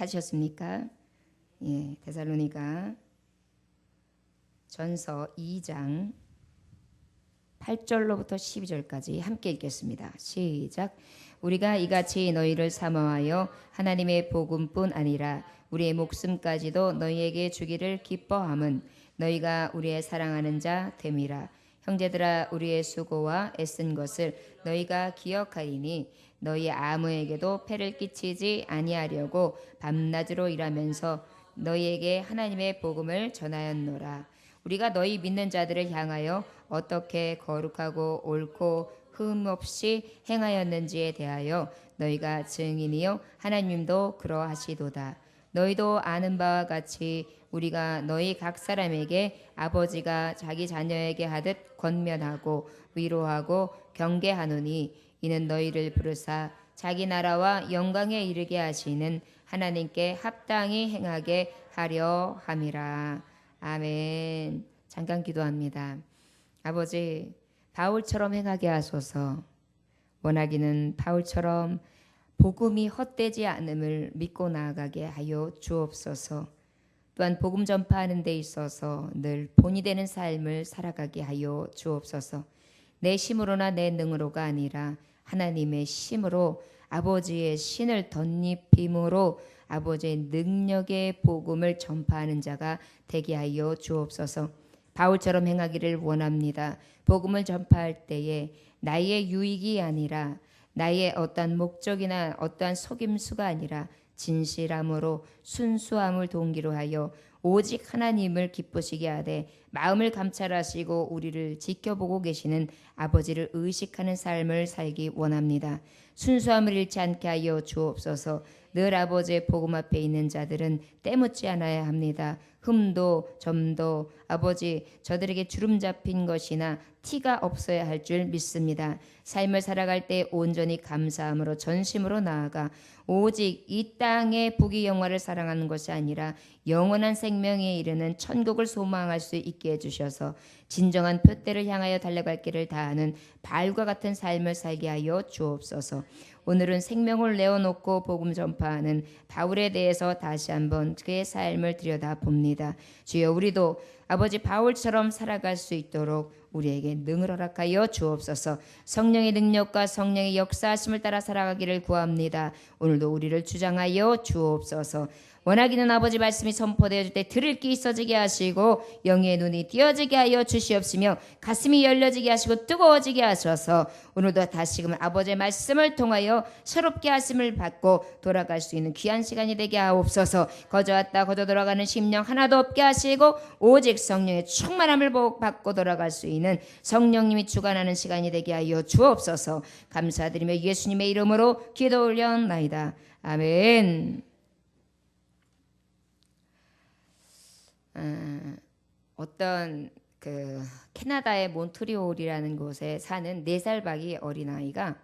찾으셨습니까? 예, 데살로니가 전서 2장 8절로부터 12절까지 함께 읽겠습니다. 시작. 우리가 이같이 너희를 사모하여 하나님의 복음뿐 아니라 우리의 목숨까지도 너희에게 주기를 기뻐함은 너희가 우리의 사랑하는 자 됨이라. 형제들아, 우리의 수고와 애쓴 것을 너희가 기억하리니 너희 아무에게도 폐를 끼치지 아니하려고 밤낮으로 일하면서 너희에게 하나님의 복음을 전하였노라. 우리가 너희 믿는 자들을 향하여 어떻게 거룩하고 옳고 흠 없이 행하였는지에 대하여 너희가 증인이요 하나님도 그러하시도다. 너희도 아는 바와 같이 우리가 너희 각 사람에게 아버지가 자기 자녀에게 하듯 권면하고 위로하고 경계하노니 이는 너희를 부르사 자기 나라와 영광에 이르게 하시는 하나님께 합당히 행하게 하려 함이라. 아멘. 잠깐 기도합니다. 아버지, 바울처럼 행하게 하소서. 원하기는 바울처럼 복음이 헛되지 않음을 믿고 나아가게 하여 주옵소서. 또한 복음 전파하는 데 있어서 늘 본이 되는 삶을 살아가게 하여 주옵소서. 내 힘으로나 내 능으로가 아니라 하나님의 힘으로, 아버지의 신을 덧입힘으로 아버지의 능력의 복음을 전파하는 자가 되게 하여 주옵소서. 바울처럼 행하기를 원합니다. 복음을 전파할 때에 나의 유익이 아니라 나의 어떠한 목적이나 어떠한 속임수가 아니라 진실함으로 순수함을 동기로 하여 오직 하나님을 기쁘시게 하되 마음을 감찰하시고 우리를 지켜보고 계시는 아버지를 의식하는 삶을 살기 원합니다. 순수함을 잃지 않게 하여 주옵소서. 늘 아버지의 복음 앞에 있는 자들은 때묻지 않아야 합니다. 흠도 점도 아버지 저들에게 주름 잡힌 것이나 티가 없어야 할 줄 믿습니다. 삶을 살아갈 때 온전히 감사함으로 전심으로 나아가 오직 이 땅의 부귀 영화를 사랑하는 것이 아니라 영원한 생명에 이르는 천국을 소망할 수 있게 해주셔서 진정한 표대를 향하여 달려갈 길을 다하는 발과 같은 삶을 살게 하여 주옵소서. 오늘은 생명을 내어놓고 복음 전파하는 바울에 대해서 다시 한번 그의 삶을 들여다봅니다. 주여, 우리도 아버지 바울처럼 살아갈 수 있도록 우리에게 능을 허락하여 주옵소서. 성령의 능력과 성령의 역사하심을 따라 살아가기를 구합니다. 오늘도 우리를 주장하여 주옵소서. 원하기는 아버지 말씀이 선포되어질 때 들을 귀 있어지게 하시고 영의 눈이 띄어지게 하여 주시옵시며 가슴이 열려지게 하시고 뜨거워지게 하셔서 오늘도 다시금 아버지의 말씀을 통하여 새롭게 하심을 받고 돌아갈 수 있는 귀한 시간이 되게 하옵소서. 거저 왔다 거저 돌아가는 심령 하나도 없게 하시고 오직 성령의 충만함을 받고 돌아갈 수 있는 성령님이 주관하는 시간이 되게 하여 주옵소서. 감사드리며 예수님의 이름으로 기도 올려나이다. 아멘. 어떤 캐나다의 몬트리올이라는 곳에 사는 4살 박이 어린아이가,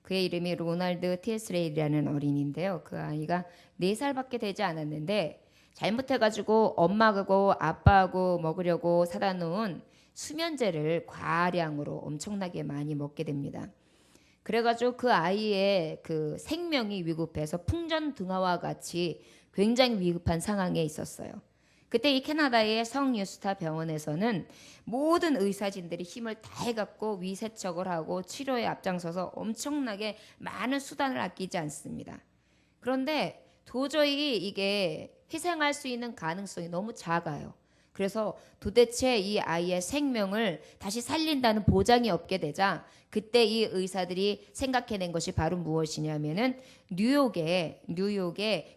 그의 이름이 로널드 티스레이라는 어린인데요. 그 아이가 4살밖에 되지 않았는데 잘못해가지고 엄마하고 아빠하고 먹으려고 사다 놓은 수면제를 과량으로 엄청나게 많이 먹게 됩니다. 그래가지고 그 아이의 그 생명이 위급해서 풍전등화와 같이 굉장히 위급한 상황에 있었어요. 그때 이 캐나다의 성유스타 병원에서는 모든 의사진들이 힘을 다해갖고 위세척을 하고 치료에 앞장서서 엄청나게 많은 수단을 아끼지 않습니다. 그런데 도저히 이게 희생할 수 있는 가능성이 너무 작아요. 그래서 도대체 이 아이의 생명을 다시 살린다는 보장이 없게 되자 그때 이 의사들이 생각해낸 것이 바로 무엇이냐면은 뉴욕에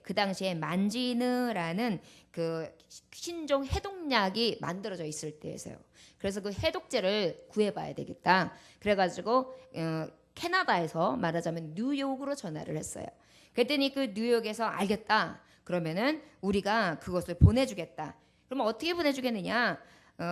그 당시에 만지느라는 그 신종 해독약이 만들어져 있을 때에서요. 그래서 그 해독제를 구해봐야 되겠다. 그래가지고 캐나다에서 말하자면 뉴욕으로 전화를 했어요. 그랬더니 그 뉴욕에서 알겠다. 그러면은 우리가 그것을 보내주겠다. 그럼 어떻게 보내주겠느냐?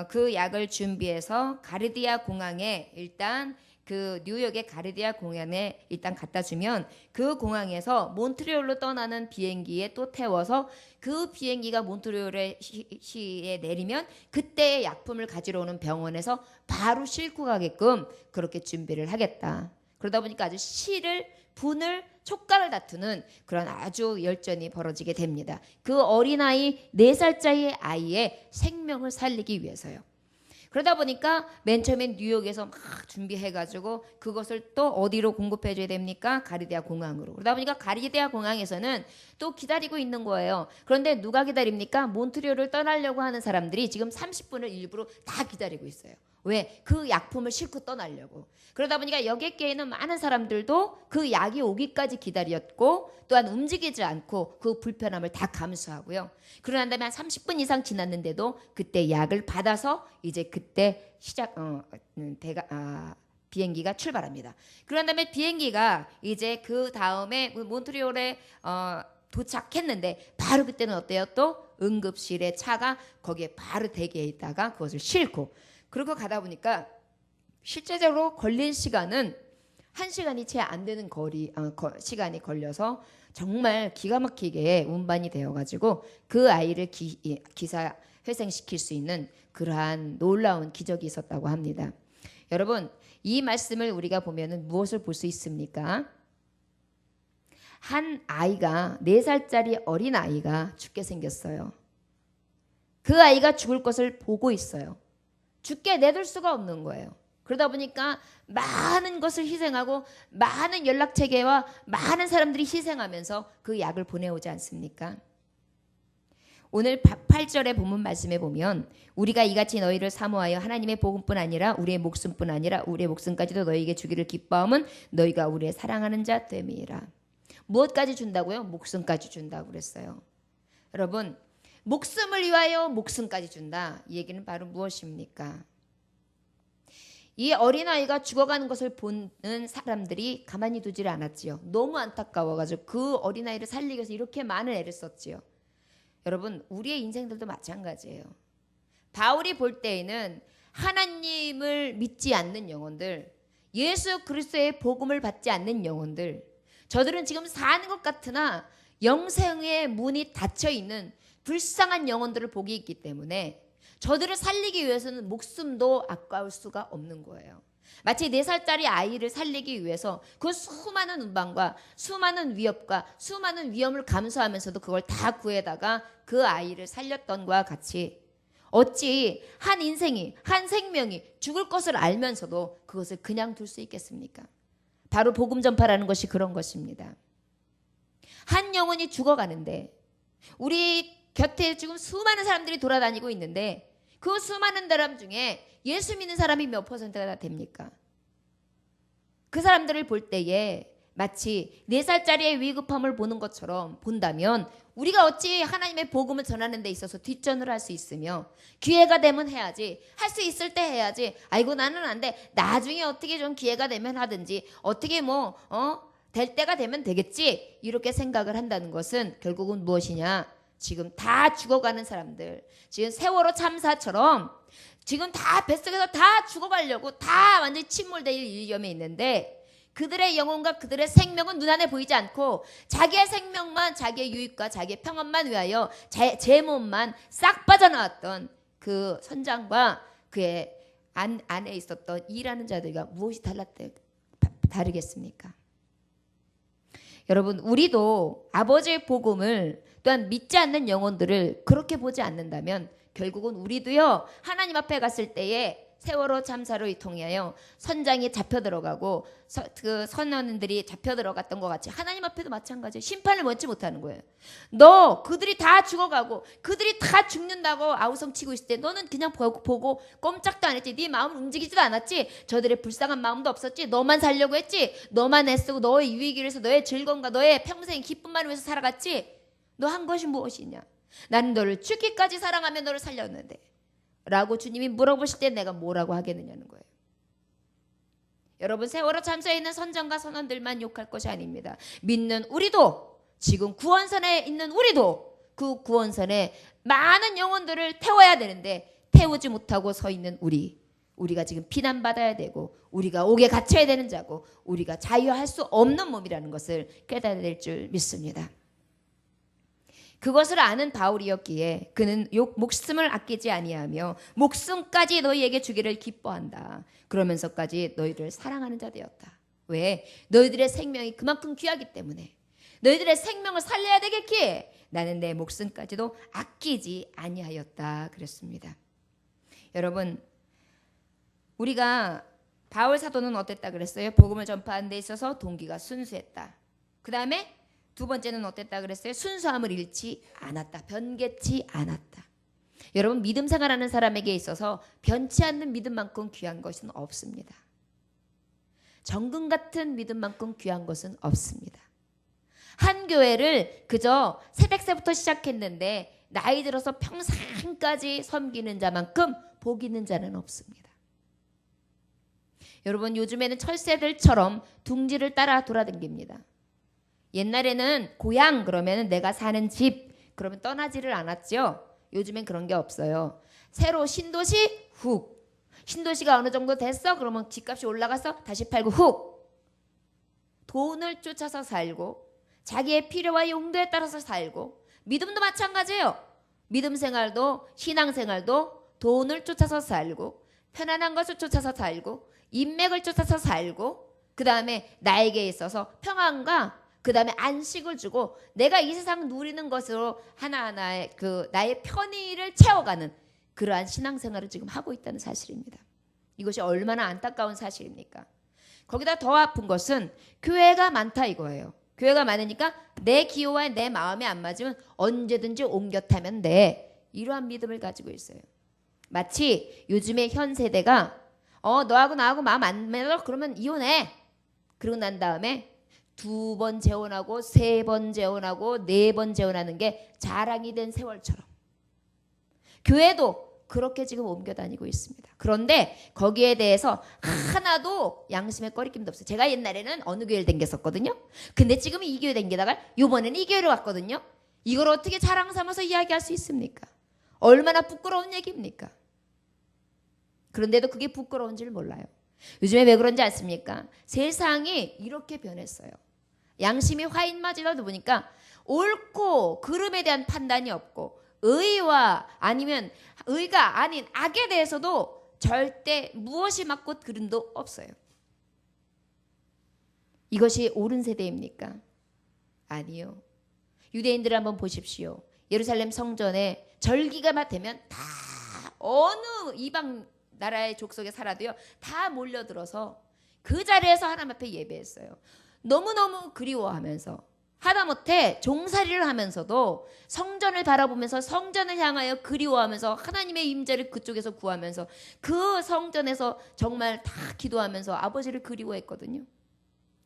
그 약을 준비해서 가르디아 공항에 일단 그 뉴욕의 가르디아 공항에 일단 갖다 주면 그 공항에서 몬트리올로 떠나는 비행기에 또 태워서 그 비행기가 몬트리올에 시에 내리면 그때 약품을 가지러 오는 병원에서 바로 싣고 가게끔 그렇게 준비를 하겠다. 그러다 보니까 아주 분을 촉각을 다투는 그런 아주 열전이 벌어지게 됩니다. 그 어린아이 4살짜리 아이의 생명을 살리기 위해서요. 그러다 보니까 맨 처음엔 뉴욕에서 막 준비해가지고 그것을 또 어디로 공급해줘야 됩니까? 가리데아 공항으로. 그러다 보니까 가리데아 공항에서는 또 기다리고 있는 거예요. 그런데 누가 기다립니까? 몬트리올을 떠나려고 하는 사람들이 지금 30분을 일부러 다 기다리고 있어요. 왜? 그 약품을 싣고 떠나려고. 그러다 보니까 여객기에 있는 많은 사람들도 그 약이 오기까지 기다렸고 또한 움직이지 않고 그 불편함을 다 감수하고요. 그러난 다음에 한 30분 이상 지났는데도 그때 약을 받아서 이제 그때 비행기가 출발합니다. 그런 다음에 비행기가 이제 그 다음에 몬트리올에 도착했는데 바로 그때는 어때요? 또 응급실에 차가 거기에 바로 대기해 있다가 그것을 싣고 그러고 가다 보니까 실제적으로 걸린 시간은 1시간이 채 안 되는 시간이 걸려서 정말 기가 막히게 운반이 되어가지고 그 아이를 기사 회생시킬 수 있는 그러한 놀라운 기적이 있었다고 합니다. 여러분, 이 말씀을 우리가 보면은 무엇을 볼 수 있습니까? 한 아이가 4살짜리 어린 아이가 죽게 생겼어요. 그 아이가 죽을 것을 보고 있어요. 죽게 내둘 수가 없는 거예요. 그러다 보니까 많은 것을 희생하고 많은 연락체계와 많은 사람들이 희생하면서 그 약을 보내오지 않습니까? 오늘 8절의 본문 말씀에 보면 우리가 이같이 너희를 사모하여 하나님의 복음뿐 아니라 우리의 목숨뿐 아니라 우리의 목숨까지도 너희에게 주기를 기뻐함은 너희가 우리의 사랑하는 자 됨이라. 무엇까지 준다고요? 목숨까지 준다고 그랬어요. 여러분, 목숨을 위하여 목숨까지 준다. 이 얘기는 바로 무엇입니까? 이 어린아이가 죽어가는 것을 보는 사람들이 가만히 두지를 않았지요. 너무 안타까워가지고 그 어린아이를 살리기 위해서 이렇게 많은 애를 썼지요. 여러분, 우리의 인생들도 마찬가지예요. 바울이 볼 때에는 하나님을 믿지 않는 영혼들, 예수 그리스도의 복음을 받지 않는 영혼들, 저들은 지금 사는 것 같으나 영생의 문이 닫혀있는 불쌍한 영혼들을 보기 있기 때문에 저들을 살리기 위해서는 목숨도 아까울 수가 없는 거예요. 마치 4살짜리 아이를 살리기 위해서 그 수많은 운반과 수많은 위협과 수많은 위험을 감수하면서도 그걸 다 구해다가 그 아이를 살렸던 것과 같이 어찌 한 인생이 한 생명이 죽을 것을 알면서도 그것을 그냥 둘 수 있겠습니까? 바로 복음 전파라는 것이 그런 것입니다. 한 영혼이 죽어가는데 우리 곁에 지금 수많은 사람들이 돌아다니고 있는데 그 수많은 사람 중에 예수 믿는 사람이 몇 퍼센트가 됩니까? 그 사람들을 볼 때에 마치 4살짜리의 위급함을 보는 것처럼 본다면 우리가 어찌 하나님의 복음을 전하는 데 있어서 뒷전을 할 수 있으며 기회가 되면 해야지, 할 수 있을 때 해야지, 아이고 나는 안 돼, 나중에 어떻게 좀 기회가 되면 하든지 어떻게 될 때가 되면 되겠지, 이렇게 생각을 한다는 것은 결국은 무엇이냐? 지금 다 죽어가는 사람들, 지금 세월호 참사처럼 지금 다 뱃속에서 다 죽어가려고 다 완전히 침몰될 위험에 있는데 그들의 영혼과 그들의 생명은 눈안에 보이지 않고 자기의 생명만, 자기의 유익과 자기의 평안만 위하여 제 몸만 싹 빠져나왔던 그 선장과 그의 안에 있었던 일하는 자들과 무엇이 다르겠습니까? 여러분, 우리도 아버지의 복음을 또한 믿지 않는 영혼들을 그렇게 보지 않는다면 결국은 우리도요, 하나님 앞에 갔을 때에 세월호 참사로 통하여 선장이 잡혀 들어가고 그 선원들이 잡혀 들어갔던 것 같이 하나님 앞에도 마찬가지예요. 심판을 원치 못하는 거예요. 너 그들이 다 죽어가고 그들이 다 죽는다고 아우성치고 있을 때 너는 그냥 보고 꼼짝도 안 했지. 네 마음은 움직이지도 않았지. 저들의 불쌍한 마음도 없었지. 너만 살려고 했지. 너만 애쓰고 너의 유익을 위해서, 너의 즐거움과 너의 평생 기쁨만 위해서 살아갔지. 너 한 것이 무엇이냐? 나는 너를 죽기까지 사랑하며 너를 살렸는데 라고 주님이 물어보실 때 내가 뭐라고 하겠느냐는 거예요. 여러분, 세월호 참사에 있는 선장과 선원들만 욕할 것이 아닙니다. 믿는 우리도, 지금 구원선에 있는 우리도 그 구원선에 많은 영혼들을 태워야 되는데 태우지 못하고 서 있는 우리가 지금 비난받아야 되고 우리가 옥에 갇혀야 되는 자고 우리가 자유할 수 없는 몸이라는 것을 깨달아야 될 줄 믿습니다. 그것을 아는 바울이었기에 그는 목숨을 아끼지 아니하며 목숨까지 너희에게 주기를 기뻐한다. 그러면서까지 너희를 사랑하는 자 되었다. 왜? 너희들의 생명이 그만큼 귀하기 때문에. 너희들의 생명을 살려야 되겠기에 나는 내 목숨까지도 아끼지 아니하였다 그랬습니다. 여러분, 우리가 바울 사도는 어땠다 그랬어요? 복음을 전파하는 데 있어서 동기가 순수했다. 그 다음에 두 번째는 어땠다 그랬어요? 순수함을 잃지 않았다. 변개치 않았다. 여러분, 믿음 생활하는 사람에게 있어서 변치 않는 믿음만큼 귀한 것은 없습니다. 정금 같은 믿음만큼 귀한 것은 없습니다. 한 교회를 그저 새댁새부터 시작했는데 나이 들어서 평생까지 섬기는 자만큼 복 있는 자는 없습니다. 여러분, 요즘에는 철새들처럼 둥지를 따라 돌아다닙니다. 옛날에는 고향 그러면 내가 사는 집 그러면 떠나지를 않았죠. 요즘엔 그런 게 없어요. 새로 신도시 훅. 신도시가 어느 정도 됐어? 그러면 집값이 올라가서 다시 팔고 훅. 돈을 쫓아서 살고 자기의 필요와 용도에 따라서 살고 믿음도 마찬가지예요. 믿음 생활도 신앙 생활도 돈을 쫓아서 살고 편안한 것을 쫓아서 살고 인맥을 쫓아서 살고 그 다음에 나에게 있어서 평안과 그 다음에 안식을 주고 내가 이 세상 누리는 것으로 하나하나의 그 나의 편의를 채워가는 그러한 신앙생활을 지금 하고 있다는 사실입니다. 이것이 얼마나 안타까운 사실입니까? 거기다 더 아픈 것은 교회가 많다 이거예요. 교회가 많으니까 내 기호와 내 마음에 안 맞으면 언제든지 옮겨 타면 돼. 이러한 믿음을 가지고 있어요. 마치 요즘의 현 세대가 너하고 나하고 마음 안 맞아? 그러면 이혼해. 그러고 난 다음에 2번 재혼하고 3번 재혼하고 4번 재혼하는 게 자랑이 된 세월처럼 교회도 그렇게 지금 옮겨 다니고 있습니다. 그런데 거기에 대해서 하나도 양심의 꺼리낌도 없어요. 제가 옛날에는 어느 교회를 댕겼었거든요. 근데 지금 이 교회 댕기다가 이번에는 이 교회로 왔거든요. 이걸 어떻게 자랑 삼아서 이야기할 수 있습니까? 얼마나 부끄러운 얘기입니까? 그런데도 그게 부끄러운지를 몰라요. 요즘에 왜 그런지 아십니까? 세상이 이렇게 변했어요. 양심이 화인맞이다 보니까 옳고 그름에 대한 판단이 없고 의와 아니면 의가 아닌 악에 대해서도 절대 무엇이 맞고 그름도 없어요. 이것이 옳은 세대입니까? 아니요. 유대인들을 한번 보십시오. 예루살렘 성전에 절기가 되면 다 어느 이방 나라의 족속에 살아도요 다 몰려들어서 그 자리에서 하나님 앞에 예배했어요. 너무너무 그리워하면서 하다못해 종살이를 하면서도 성전을 바라보면서 성전을 향하여 그리워하면서 하나님의 임재를 그쪽에서 구하면서 그 성전에서 정말 다 기도하면서 아버지를 그리워했거든요.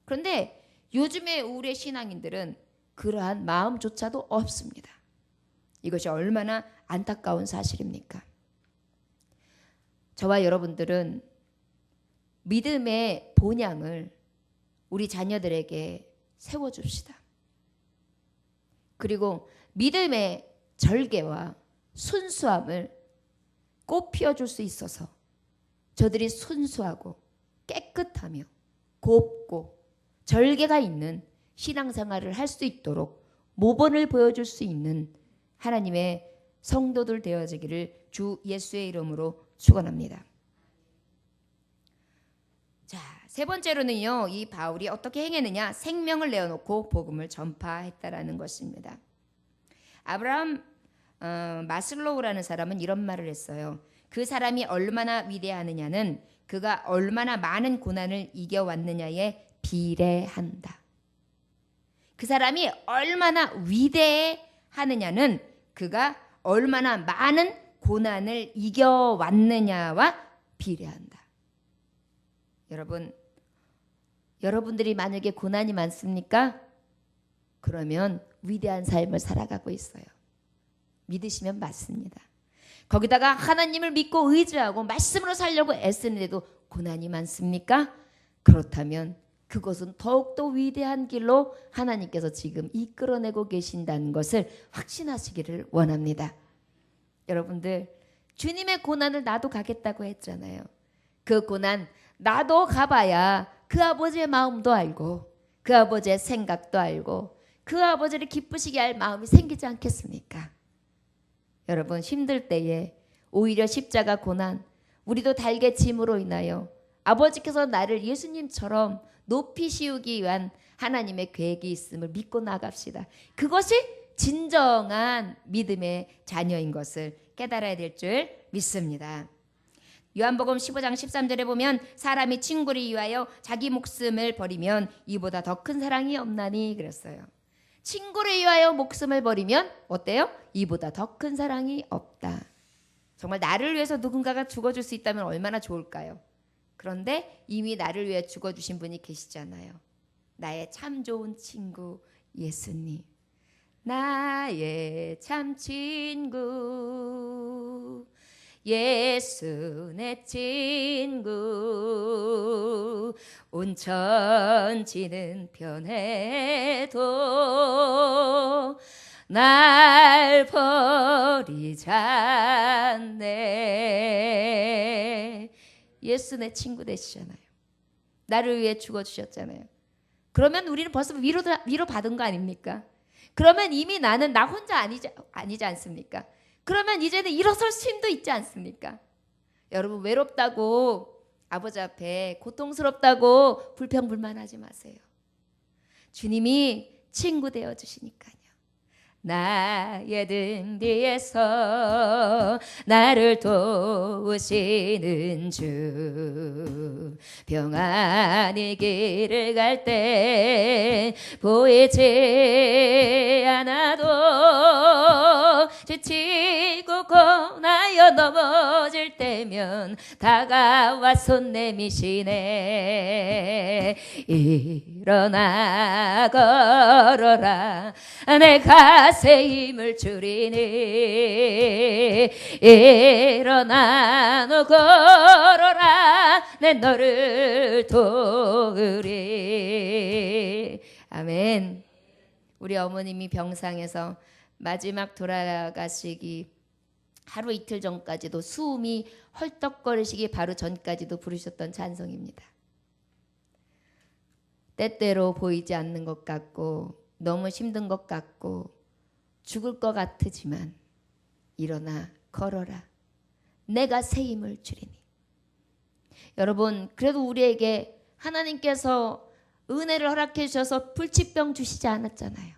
그런데 요즘에 우리의 신앙인들은 그러한 마음조차도 없습니다. 이것이 얼마나 안타까운 사실입니까? 저와 여러분들은 믿음의 본향을 우리 자녀들에게 세워줍시다. 그리고 믿음의 절개와 순수함을 꽃 피워줄 수 있어서 저들이 순수하고 깨끗하며 곱고 절개가 있는 신앙생활을 할 수 있도록 모범을 보여줄 수 있는 하나님의 성도들 되어지기를 주 예수의 이름으로 축원합니다. 자, 세 번째로는요, 이 바울이 어떻게 행했느냐? 생명을 내어놓고 복음을 전파했다라는 것입니다. 아브라함 마슬로우라는 사람은 이런 말을 했어요. 그 사람이 얼마나 위대하느냐는 그가 얼마나 많은 고난을 이겨왔느냐에 비례한다. 그 사람이 얼마나 위대하느냐는 그가 얼마나 많은 고난을 이겨왔느냐와 비례한다. 여러분, 여러분들이 만약에 고난이 많습니까? 그러면 위대한 삶을 살아가고 있어요. 믿으시면 맞습니다. 거기다가 하나님을 믿고 의지하고 말씀으로 살려고 애쓰는데도 고난이 많습니까? 그렇다면 그것은 더욱더 위대한 길로 하나님께서 지금 이끌어내고 계신다는 것을 확신하시기를 원합니다. 여러분들, 주님의 고난을 나도 가겠다고 했잖아요. 그 고난 나도 가봐야 그 아버지의 마음도 알고 그 아버지의 생각도 알고 그 아버지를 기쁘시게 할 마음이 생기지 않겠습니까? 여러분, 힘들 때에 오히려 십자가 고난, 우리도 달게 짐으로 인하여 아버지께서 나를 예수님처럼 높이 씌우기 위한 하나님의 계획이 있음을 믿고 나갑시다. 그것이 진정한 믿음의 자녀인 것을 깨달아야 될 줄 믿습니다. 요한복음 15장 13절에 보면 사람이 친구를 위하여 자기 목숨을 버리면 이보다 더 큰 사랑이 없나니 그랬어요. 친구를 위하여 목숨을 버리면 어때요? 이보다 더 큰 사랑이 없다. 정말 나를 위해서 누군가가 죽어줄 수 있다면 얼마나 좋을까요? 그런데 이미 나를 위해 죽어주신 분이 계시잖아요. 나의 참 좋은 친구 예수님. 나의 참 친구 예수 내 친구 온천지는 변해도 날 버리지 않네. 예수 내 친구 되시잖아요. 나를 위해 죽어주셨잖아요. 그러면 우리는 벌써 위로받은 거 아닙니까? 그러면 이미 나는 나 혼자 아니지 않습니까? 그러면 이제는 일어설 힘도 있지 않습니까? 여러분 외롭다고 아버지 앞에 고통스럽다고 불평불만하지 마세요. 주님이 친구 되어주시니까요. 나의 등 뒤에서 나를 도우시는 주 평안히 길을 갈 때 보이지 않아도 지치고 고나여 넘어질 때면 다가와 손 내미시네. 일어나 걸어라 내가 새 힘을 주리니. 일어나 너 걸어라 내 너를 도우리. 아멘. 우리 어머님이 병상에서 마지막 돌아가시기 하루 이틀 전까지도 숨이 헐떡거리시기 바로 전까지도 부르셨던 찬송입니다. 때때로 보이지 않는 것 같고 너무 힘든 것 같고 죽을 것 같으지만 일어나 걸어라 내가 새 힘을 주리니. 여러분 그래도 우리에게 하나님께서 은혜를 허락해 주셔서 불치병 주시지 않았잖아요.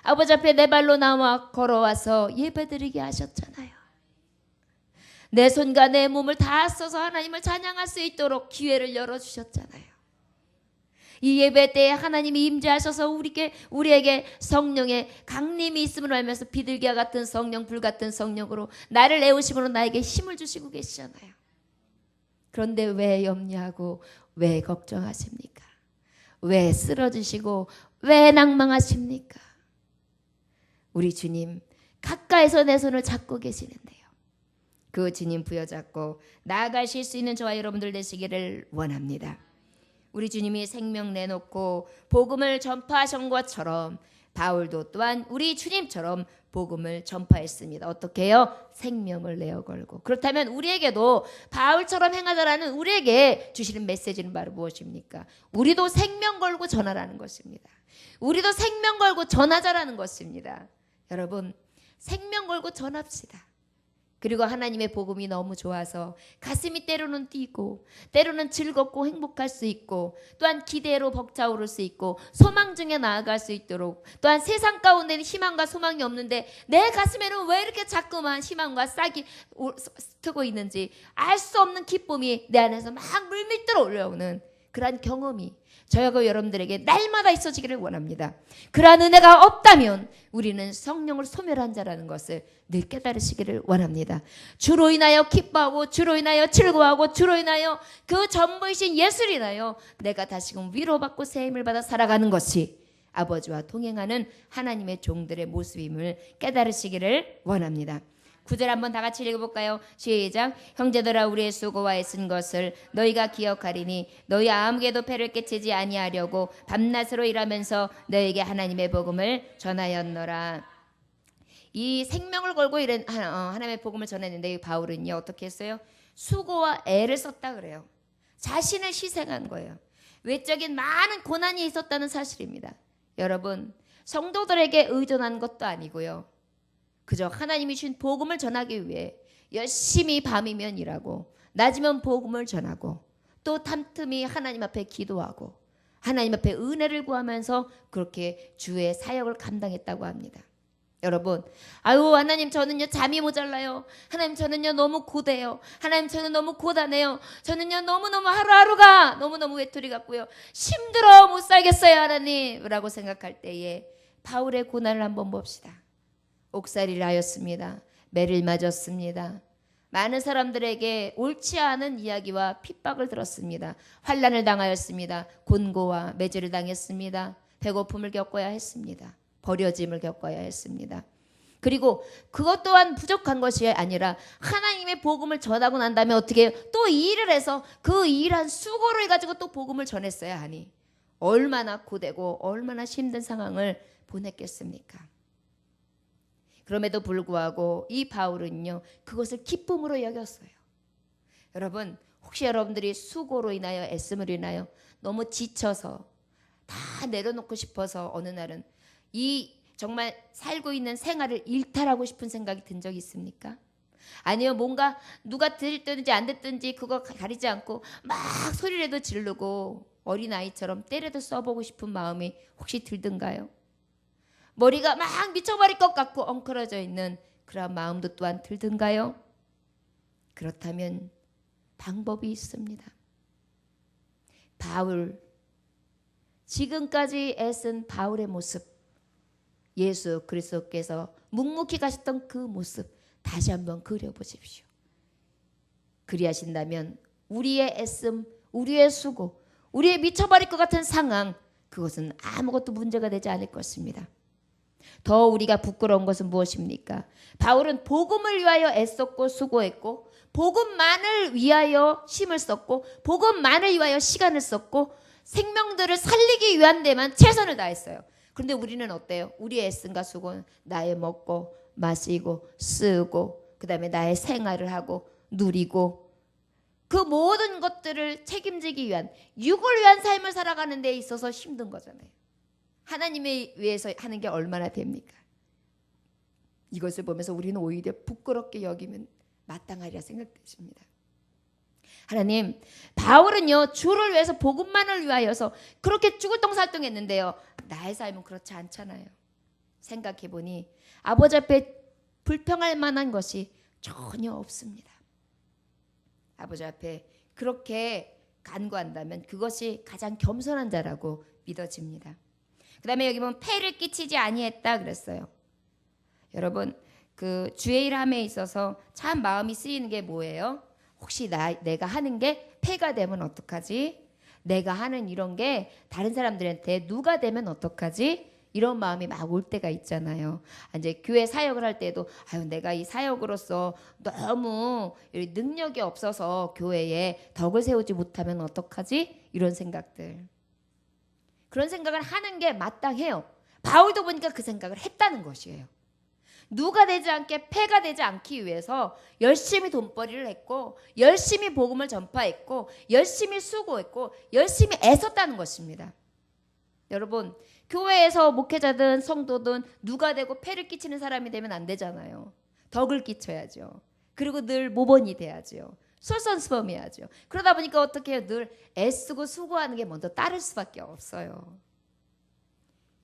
아버지 앞에 내 발로 나와 걸어와서 예배드리게 하셨잖아요. 내 손과 내 몸을 다 써서 하나님을 찬양할 수 있도록 기회를 열어주셨잖아요. 이 예배 때에 하나님이 임재하셔서 우리에게 성령의 강림이 있음을 알면서 비둘기와 같은 성령, 불 같은 성령으로 나를 애우심으로 나에게 힘을 주시고 계시잖아요. 그런데 왜 염려하고 왜 걱정하십니까? 왜 쓰러지시고 왜 낭망하십니까? 우리 주님 가까이서 내 손을 잡고 계시는데요. 그 주님 부여잡고 나아가실 수 있는 저와 여러분들 되시기를 원합니다. 우리 주님이 생명 내놓고 복음을 전파하신 것처럼 바울도 또한 우리 주님처럼 복음을 전파했습니다. 어떻게 해요? 생명을 내어 걸고. 그렇다면 우리에게도 바울처럼 행하자라는 우리에게 주시는 메시지는 바로 무엇입니까? 우리도 생명 걸고 전하라는 것입니다. 우리도 생명 걸고 전하자라는 것입니다. 여러분 생명 걸고 전합시다. 그리고 하나님의 복음이 너무 좋아서 가슴이 때로는 뛰고 때로는 즐겁고 행복할 수 있고 또한 기대로 벅차오를 수 있고 소망 중에 나아갈 수 있도록 또한 세상 가운데는 희망과 소망이 없는데 내 가슴에는 왜 이렇게 자꾸만 희망과 싹이 트고 있는지 알 수 없는 기쁨이 내 안에서 막 물밀들어 올라오는 그러한 경험이 저하고 여러분들에게 날마다 있어지기를 원합니다. 그러한 은혜가 없다면 우리는 성령을 소멸한 자라는 것을 늘 깨달으시기를 원합니다. 주로 인하여 기뻐하고 주로 인하여 즐거워하고 주로 인하여 그 전부이신 예수를 인하여 내가 다시금 위로받고 새 힘을 받아 살아가는 것이 아버지와 동행하는 하나님의 종들의 모습임을 깨달으시기를 원합니다. 9절 한번 다 같이 읽어볼까요? 시작. 형제들아 우리의 수고와 애쓴 것을 너희가 기억하리니 너희 아무에게도 폐를 끼치지 아니하려고 밤낮으로 일하면서 너희에게 하나님의 복음을 전하였노라. 이 생명을 걸고 하나님의 복음을 전했는데 바울은요 어떻게 했어요? 수고와 애를 썼다 그래요. 자신을 희생한 거예요. 외적인 많은 고난이 있었다는 사실입니다. 여러분 성도들에게 의존한 것도 아니고요. 그저 하나님이 주신 복음을 전하기 위해 열심히 밤이면 일하고 낮이면 복음을 전하고 또 틈틈이 하나님 앞에 기도하고 하나님 앞에 은혜를 구하면서 그렇게 주의 사역을 감당했다고 합니다. 여러분, 아유 하나님 저는요 잠이 모자라요. 하나님 저는요 너무 고대요. 하나님 저는 너무 고단해요. 저는요 너무너무 하루하루가 너무너무 외톨이 같고요. 힘들어 못 살겠어요 하나님 라고 생각할 때에 바울의 고난을 한번 봅시다. 옥살이를 하였습니다. 매를 맞았습니다. 많은 사람들에게 옳지 않은 이야기와 핍박을 들었습니다. 환난을 당하였습니다. 곤고와 매질을 당했습니다. 배고픔을 겪어야 했습니다. 버려짐을 겪어야 했습니다. 그리고 그것 또한 부족한 것이 아니라 하나님의 복음을 전하고 난 다음에 어떻게 해요? 또 일을 해서 그 일한 수고로 해가지고 또 복음을 전했어야 하니 얼마나 고되고 얼마나 힘든 상황을 보냈겠습니까? 그럼에도 불구하고 이 바울은요 그것을 기쁨으로 여겼어요. 여러분 혹시 여러분들이 수고로 인하여 애씀으로 인하여 너무 지쳐서 다 내려놓고 싶어서 어느 날은 이 정말 살고 있는 생활을 일탈하고 싶은 생각이 든 적이 있습니까? 아니요 뭔가 누가 들든지 안 듣든지 그거 가리지 않고 막 소리라도 지르고 어린아이처럼 때려도 써보고 싶은 마음이 혹시 들든가요? 머리가 막 미쳐버릴 것 같고 엉클어져 있는 그런 마음도 또한 들든가요? 그렇다면 방법이 있습니다. 바울, 지금까지 애쓴 바울의 모습, 예수 그리스도께서 묵묵히 가셨던 그 모습 다시 한번 그려보십시오. 그리하신다면 우리의 애씀, 우리의 수고, 우리의 미쳐버릴 것 같은 상황, 그것은 아무것도 문제가 되지 않을 것입니다. 더 우리가 부끄러운 것은 무엇입니까? 바울은 복음을 위하여 애썼고 수고했고 복음만을 위하여 힘을 썼고 복음만을 위하여 시간을 썼고 생명들을 살리기 위한 데만 최선을 다했어요. 그런데 우리는 어때요? 우리의 애씀과 수고는 나의 먹고 마시고 쓰고 그 다음에 나의 생활을 하고 누리고 그 모든 것들을 책임지기 위한 육을 위한 삶을 살아가는 데 있어서 힘든 거잖아요. 하나님에 위해서 하는 게 얼마나 됩니까? 이것을 보면서 우리는 오히려 부끄럽게 여기면 마땅하리라 생각되십니다. 하나님, 바울은요 주를 위해서 복음만을 위하여서 그렇게 죽을 똥살똥했는데요 나의 삶은 그렇지 않잖아요. 생각해보니 아버지 앞에 불평할 만한 것이 전혀 없습니다. 아버지 앞에 그렇게 간구한다면 그것이 가장 겸손한 자라고 믿어집니다. 그 다음에 여기 보면 폐를 끼치지 아니했다 그랬어요. 여러분 그 주의 일함에 있어서 참 마음이 쓰이는 게 뭐예요? 혹시 내가 하는 게 폐가 되면 어떡하지? 내가 하는 이런 게 다른 사람들한테 누가 되면 어떡하지? 이런 마음이 막 올 때가 있잖아요. 이제 교회 사역을 할 때도 아유 내가 이 사역으로서 너무 능력이 없어서 교회에 덕을 세우지 못하면 어떡하지? 이런 생각들. 그런 생각을 하는 게 마땅해요. 바울도 보니까 그 생각을 했다는 것이에요. 누가 되지 않게 폐가 되지 않기 위해서 열심히 돈벌이를 했고 열심히 복음을 전파했고 열심히 수고했고 열심히 애썼다는 것입니다. 여러분 교회에서 목회자든 성도든 누가 되고 폐를 끼치는 사람이 되면 안 되잖아요. 덕을 끼쳐야죠. 그리고 늘 모범이 돼야죠. 솔선수범해야죠. 그러다 보니까 어떻게 해요? 늘 애쓰고 수고하는 게 먼저 따를 수밖에 없어요.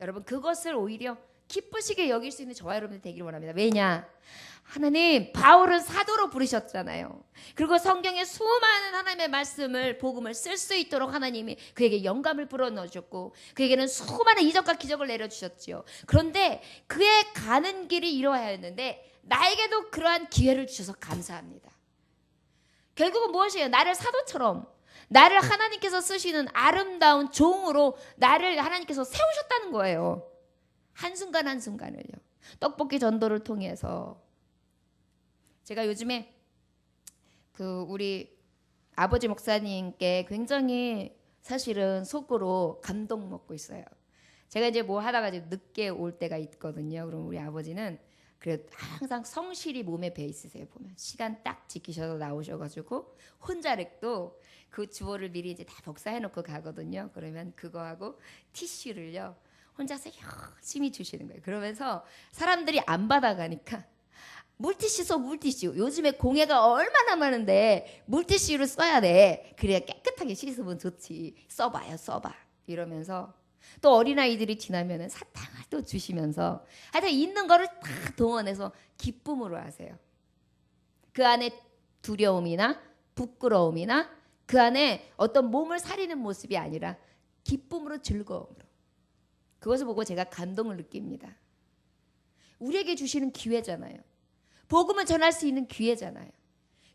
여러분 그것을 오히려 기쁘시게 여길 수 있는 저와 여러분들 되기를 원합니다. 왜냐? 하나님 바울은 사도로 부르셨잖아요. 그리고 성경에 수많은 하나님의 말씀을 복음을 쓸 수 있도록 하나님이 그에게 영감을 불어넣으셨고 그에게는 수많은 이적과 기적을 내려주셨지요. 그런데 그의 가는 길이 이러하였는데 나에게도 그러한 기회를 주셔서 감사합니다. 결국은 무엇이에요? 나를 사도처럼 나를 하나님께서 쓰시는 아름다운 종으로 나를 하나님께서 세우셨다는 거예요. 한순간 한순간을요. 떡볶이 전도를 통해서 제가 요즘에 그 우리 아버지 목사님께 굉장히 사실은 속으로 감동 먹고 있어요. 제가 이제 뭐 하다가 이제 늦게 올 때가 있거든요. 그럼 우리 아버지는 그래 항상 성실히 몸에 배 있으세요. 보면 시간 딱 지키셔서 나오셔가지고 혼자렉도 그 주어를 미리 이제 다 복사해놓고 가거든요. 그러면 그거하고 티슈를요 혼자서 열심히 주시는 거예요. 그러면서 사람들이 안 받아가니까 물티슈 써 물티슈. 요즘에 공해가 얼마나 많은데 물티슈를 써야 돼. 그래야 깨끗하게 깨끗하게 씻으면 좋지. 써봐요, 써봐. 이러면서 또 어린아이들이 지나면은 사탕을 또 주시면서 하여튼 있는 거를 다 동원해서 기쁨으로 하세요. 그 안에 두려움이나 부끄러움이나 그 안에 어떤 몸을 사리는 모습이 아니라 기쁨으로 즐거움으로. 그것을 보고 제가 감동을 느낍니다. 우리에게 주시는 기회잖아요. 복음을 전할 수 있는 기회잖아요.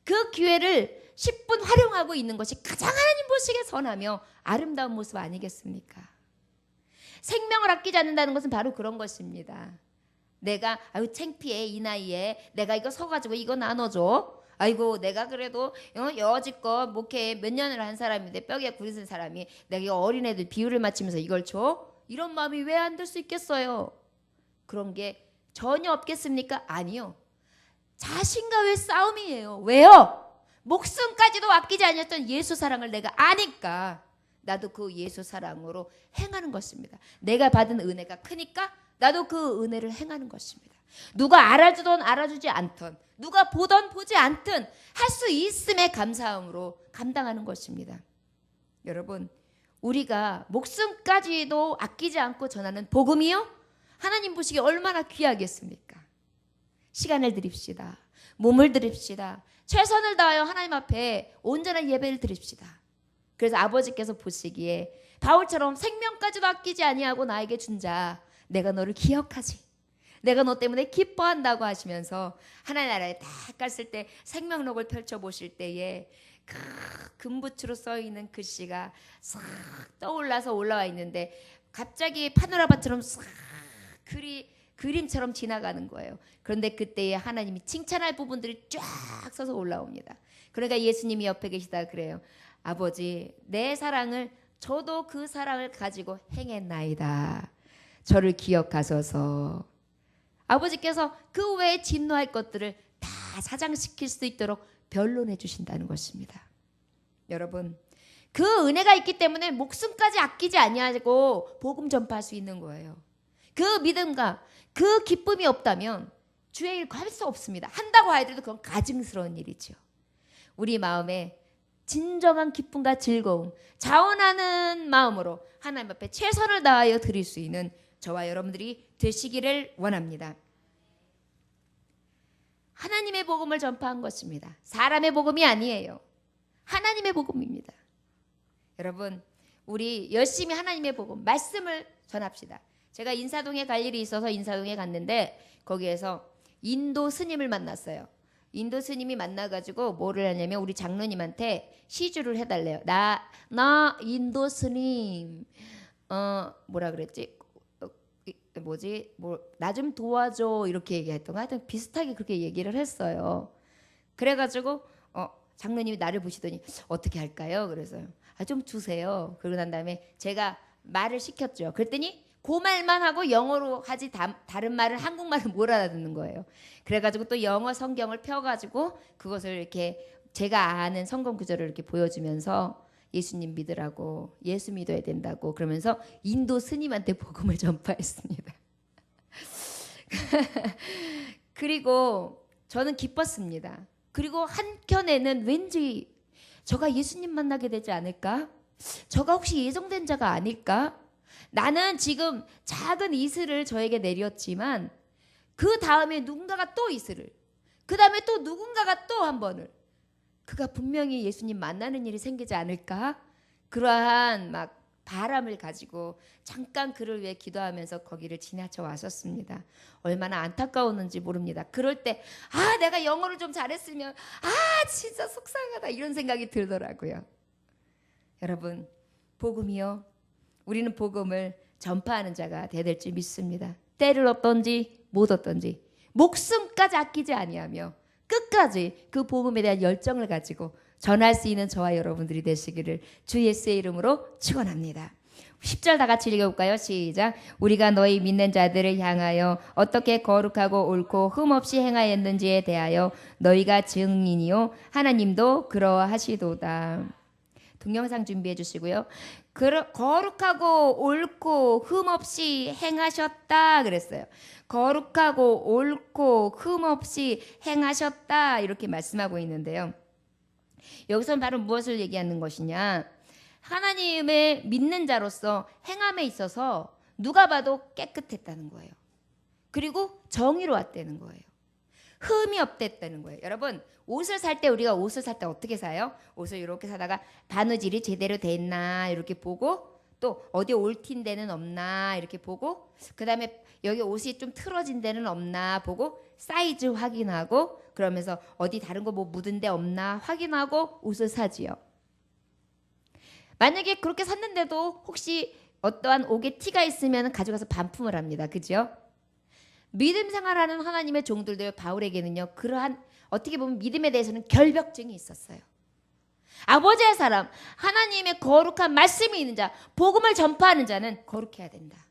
그 기회를 10분 활용하고 있는 것이 가장 하나님 보시기에 선하며 아름다운 모습 아니겠습니까? 생명을 아끼지 않는다는 것은 바로 그런 것입니다. 내가 아유 창피해 이 나이에 내가 이거 서가지고 이거 나눠줘. 아이고 내가 그래도 여지껏 목회 몇 년을 한 사람인데 뼈에 부딪힌 사람이 내가 이거 어린애들 비유를 맞추면서 이걸 줘? 이런 마음이 왜 안 들 수 있겠어요? 그런 게 전혀 없겠습니까? 아니요. 자신과의 싸움이에요. 왜요? 목숨까지도 아끼지 않았던 예수 사랑을 내가 아니까 나도 그 예수 사랑으로 행하는 것입니다. 내가 받은 은혜가 크니까 나도 그 은혜를 행하는 것입니다. 누가 알아주든 알아주지 않든 누가 보든 보지 않든 할 수 있음에 감사함으로 감당하는 것입니다. 여러분 우리가 목숨까지도 아끼지 않고 전하는 복음이요? 하나님 보시기에 얼마나 귀하겠습니까? 시간을 드립시다. 몸을 드립시다. 최선을 다하여 하나님 앞에 온전한 예배를 드립시다. 그래서 아버지께서 보시기에 바울처럼 생명까지도 아끼지 아니하고 나에게 준 자 내가 너를 기억하지. 내가 너 때문에 기뻐한다고 하시면서 하나님 나라에 딱 갔을 때 생명록을 펼쳐보실 때에 그 금붙으로 써있는 글씨가 싹 떠올라서 올라와 있는데 갑자기 파노라마처럼 싹 그림처럼 지나가는 거예요. 그런데 그때에 하나님이 칭찬할 부분들이 쫙 써서 올라옵니다. 그러니까 예수님이 옆에 계시다 그래요. 아버지 내 사랑을 저도 그 사랑을 가지고 행했나이다. 저를 기억하소서. 아버지께서 그 외에 진노할 것들을 다 사장시킬 수 있도록 변론해 주신다는 것입니다. 여러분 그 은혜가 있기 때문에 목숨까지 아끼지 아니하고 복음 전파할 수 있는 거예요. 그 믿음과 그 기쁨이 없다면 주의 일 할 수 없습니다. 한다고 하더라도 그건 가증스러운 일이죠. 우리 마음에 진정한 기쁨과 즐거움, 자원하는 마음으로 하나님 앞에 최선을 다하여 드릴 수 있는 저와 여러분들이 되시기를 원합니다. 하나님의 복음을 전파한 것입니다. 사람의 복음이 아니에요. 하나님의 복음입니다. 여러분 우리 열심히 하나님의 복음, 말씀을 전합시다. 제가 인사동에 갈 일이 있어서 인사동에 갔는데 거기에서 인도 스님을 만났어요. 인도 스님이 만나가지고 뭐를 하냐면 우리 장로님한테 시주를 해달래요. 나 인도 스님 뭐라 그랬지? 나 좀 도와줘 이렇게 얘기했던 거 하여튼 비슷하게 그렇게 얘기를 했어요. 그래가지고 장로님이 나를 보시더니 어떻게 할까요? 그래서 좀 주세요. 그러고 난 다음에 제가 말을 시켰죠. 그랬더니 그 말만 하고 영어로 하지 다른 말을 한국말을 못 알아듣는 거예요. 그래가지고 또 영어 성경을 펴가지고 그것을 이렇게 제가 아는 성경 구절을 이렇게 보여주면서 예수님 믿으라고 예수 믿어야 된다고 그러면서 인도 스님한테 복음을 전파했습니다. 그리고 저는 기뻤습니다. 그리고 한켠에는 왠지 저가 예수님 만나게 되지 않을까? 저가 혹시 예정된 자가 아닐까? 나는 지금 작은 이슬을 저에게 내렸지만 그 다음에 누군가가 또 이슬을 그 다음에 또 누군가가 또 한 번을 그가 분명히 예수님 만나는 일이 생기지 않을까? 그러한 막 바람을 가지고 잠깐 그를 위해 기도하면서 거기를 지나쳐 왔었습니다. 얼마나 안타까웠는지 모릅니다. 그럴 때 내가 영어를 좀 잘했으면 진짜 속상하다 이런 생각이 들더라고요. 여러분 복음이요. 우리는 복음을 전파하는 자가 되어야 될 줄 믿습니다. 때를 얻든지 못 얻든지 목숨까지 아끼지 아니하며 끝까지 그 복음에 대한 열정을 가지고 전할 수 있는 저와 여러분들이 되시기를 주 예수의 이름으로 축원합니다. 10절 다 같이 읽어볼까요? 시작. 우리가 너희 믿는 자들을 향하여 어떻게 거룩하고 옳고 흠없이 행하였는지에 대하여 너희가 증인이요 하나님도 그러하시도다. 동영상 준비해 주시고요. 거룩하고 옳고 흠없이 행하셨다 그랬어요. 거룩하고 옳고 흠없이 행하셨다 이렇게 말씀하고 있는데요. 여기서는 바로 무엇을 얘기하는 것이냐? 하나님의 믿는 자로서 행함에 있어서 누가 봐도 깨끗했다는 거예요. 그리고 정의로웠다는 거예요. 흠이 없댔다는 거예요. 여러분, 옷을 살 때 우리가 옷을 살 때 어떻게 사요? 옷을 이렇게 사다가 바느질이 제대로 돼 있나 이렇게 보고, 또 어디 옳힌 데는 없나 이렇게 보고, 그 다음에 여기 옷이 좀 틀어진 데는 없나 보고 사이즈 확인하고, 그러면서 어디 다른 거 뭐 묻은 데 없나 확인하고 옷을 사지요. 만약에 그렇게 샀는데도 혹시 어떠한 옥에 티가 있으면 가져가서 반품을 합니다. 그죠? 믿음 생활하는 하나님의 종들도 바울에게는요, 그러한 어떻게 보면 믿음에 대해서는 결벽증이 있었어요. 아버지의 사람, 하나님의 거룩한 말씀이 있는 자, 복음을 전파하는 자는 거룩해야 된다.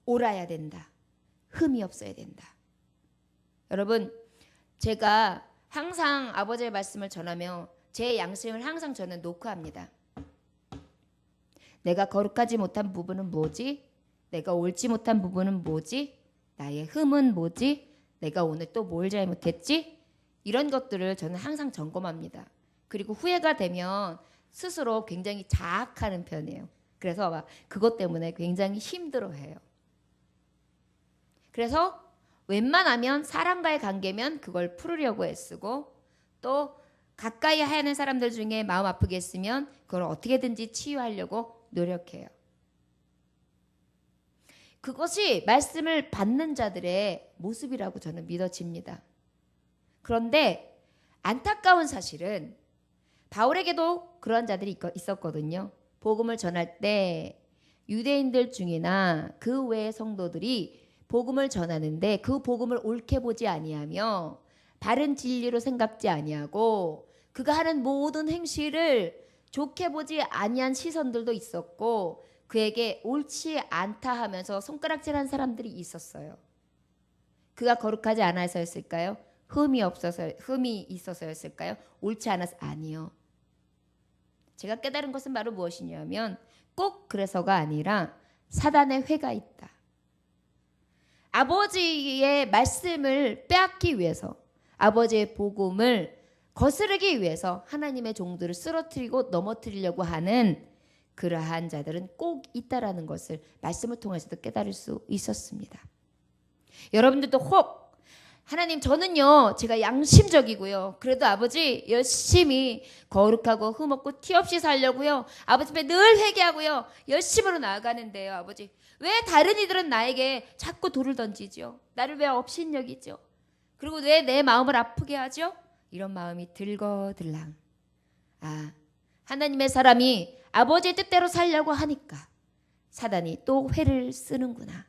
옳아야 된다. 흠이 없어야 된다. 여러분, 제가 항상 아버지의 말씀을 전하며 제 양심을 항상 저는 노크합니다. 내가 거룩하지 못한 부분은 뭐지? 내가 옳지 못한 부분은 뭐지? 나의 흠은 뭐지? 내가 오늘 또 뭘 잘못했지? 이런 것들을 저는 항상 점검합니다. 그리고 후회가 되면 스스로 굉장히 자학하는 편이에요. 그래서 막 그것 때문에 굉장히 힘들어해요. 그래서 웬만하면 사람과의 관계면 그걸 풀으려고 애쓰고, 또 가까이 하는 사람들 중에 마음 아프게 했으면 그걸 어떻게든지 치유하려고 노력해요. 그것이 말씀을 받는 자들의 모습이라고 저는 믿어집니다. 그런데 안타까운 사실은 바울에게도 그런 자들이 있었거든요. 복음을 전할 때 유대인들 중이나 그 외의 성도들이 복음을 전하는데 그 복음을 옳게 보지 아니하며 바른 진리로 생각지 아니하고 그가 하는 모든 행실을 좋게 보지 아니한 시선들도 있었고, 그에게 옳지 않다 하면서 손가락질한 사람들이 있었어요. 그가 거룩하지 않아서였을까요? 흠이 있어서였을까요? 옳지 않아서? 아니요. 제가 깨달은 것은 바로 무엇이냐면 꼭 그래서가 아니라 사단의 회가 있다. 아버지의 말씀을 빼앗기 위해서, 아버지의 복음을 거스르기 위해서 하나님의 종들을 쓰러뜨리고 넘어뜨리려고 하는 그러한 자들은 꼭 있다라는 것을 말씀을 통해서도 깨달을 수 있었습니다. 여러분들도 혹 하나님, 저는요 제가 양심적이고요, 그래도 아버지 열심히 거룩하고 흠없고 티 없이 살려고요, 아버지 앞에 늘 회개하고요 열심으로 나아가는데요, 아버지 왜 다른 이들은 나에게 자꾸 돌을 던지죠? 나를 왜 업신여기죠? 그리고 왜 내 마음을 아프게 하죠? 이런 마음이 들거들랑, 하나님의 사람이 아버지의 뜻대로 살려고 하니까 사단이 또 회를 쓰는구나.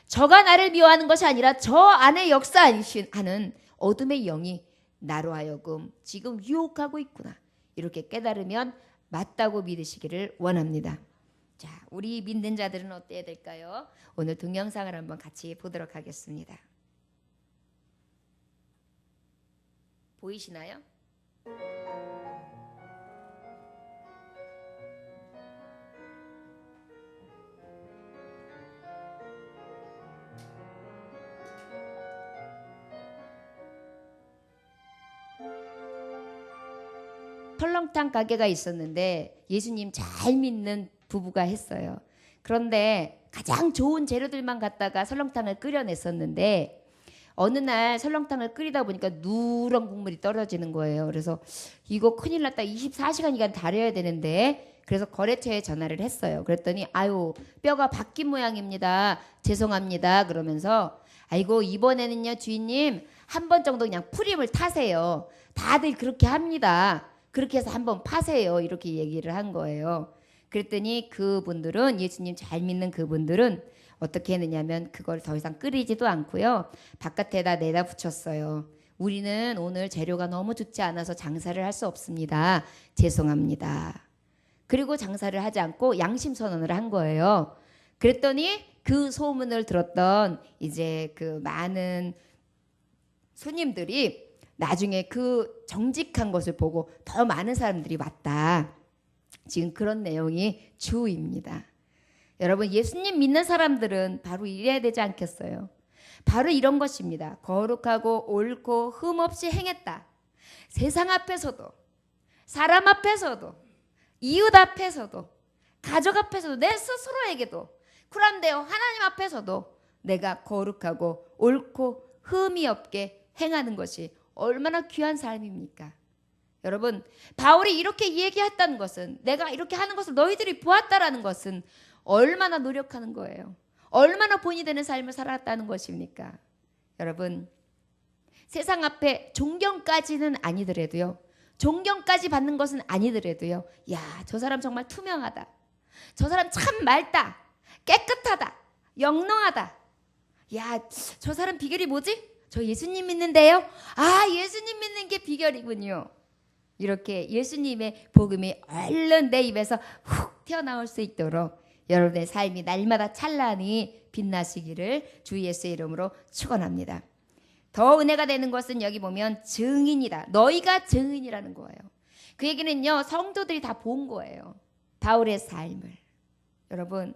저가 나를 미워하는 것이 아니라 저 안에 역사하는 어둠의 영이 나로 하여금 지금 유혹하고 있구나. 이렇게 깨달으면 맞다고 믿으시기를 원합니다. 자, 우리 믿는 자들은 어때야 될까요? 오늘 동영상을 한번 같이 보도록 하겠습니다. 보이시나요? 설렁탕 가게가 있었는데 예수님 잘 믿는 부부가 했어요. 그런데 가장 좋은 재료들만 갖다가 설렁탕을 끓여냈었는데 어느 날 설렁탕을 끓이다 보니까 누런 국물이 떨어지는 거예요. 그래서 이거 큰일 났다. 24시간이간 달여야 되는데, 그래서 거래처에 전화를 했어요. 그랬더니 뼈가 바뀐 모양입니다. 죄송합니다. 그러면서 아이고, 이번에는요 주인님 한 번 정도 그냥 프림을 타세요. 다들 그렇게 합니다. 그렇게 해서 한번 파세요. 이렇게 얘기를 한 거예요. 그랬더니 그분들은, 예수님 잘 믿는 그분들은 어떻게 했느냐면 그걸 더 이상 끓이지도 않고요, 바깥에다 내다 붙였어요. 우리는 오늘 재료가 너무 좋지 않아서 장사를 할 수 없습니다. 죄송합니다. 그리고 장사를 하지 않고 양심 선언을 한 거예요. 그랬더니 그 소문을 들었던 이제 그 많은 손님들이 나중에 그 정직한 것을 보고 더 많은 사람들이 왔다. 지금 그런 내용이 주입니다. 여러분, 예수님 믿는 사람들은 바로 이래야 되지 않겠어요? 바로 이런 것입니다. 거룩하고 옳고 흠없이 행했다. 세상 앞에서도 사람 앞에서도 이웃 앞에서도, 가족 앞에서도, 내 스스로에게도, 그런데요 하나님 앞에서도 내가 거룩하고 옳고 흠이 없게 행하는 것이 얼마나 귀한 삶입니까? 여러분, 바울이 이렇게 얘기했다는 것은, 내가 이렇게 하는 것을 너희들이 보았다라는 것은 얼마나 노력하는 거예요. 얼마나 본이 되는 삶을 살았다는 것입니까? 여러분, 세상 앞에 존경까지는 아니더라도요, 존경까지 받는 것은 아니더라도요, 야, 저 사람 정말 투명하다, 저 사람 참 맑다, 깨끗하다, 영롱하다, 야, 저 사람 비결이 뭐지? 저 예수님 믿는데요? 아, 예수님 믿는 게 비결이군요. 이렇게 예수님의 복음이 얼른 내 입에서 훅 튀어나올 수 있도록 여러분의 삶이 날마다 찬란히 빛나시기를 주 예수의 이름으로 축원합니다. 더 은혜가 되는 것은 여기 보면 증인이다. 너희가 증인이라는 거예요. 그 얘기는요, 성도들이 다 본 거예요. 바울의 삶을. 여러분,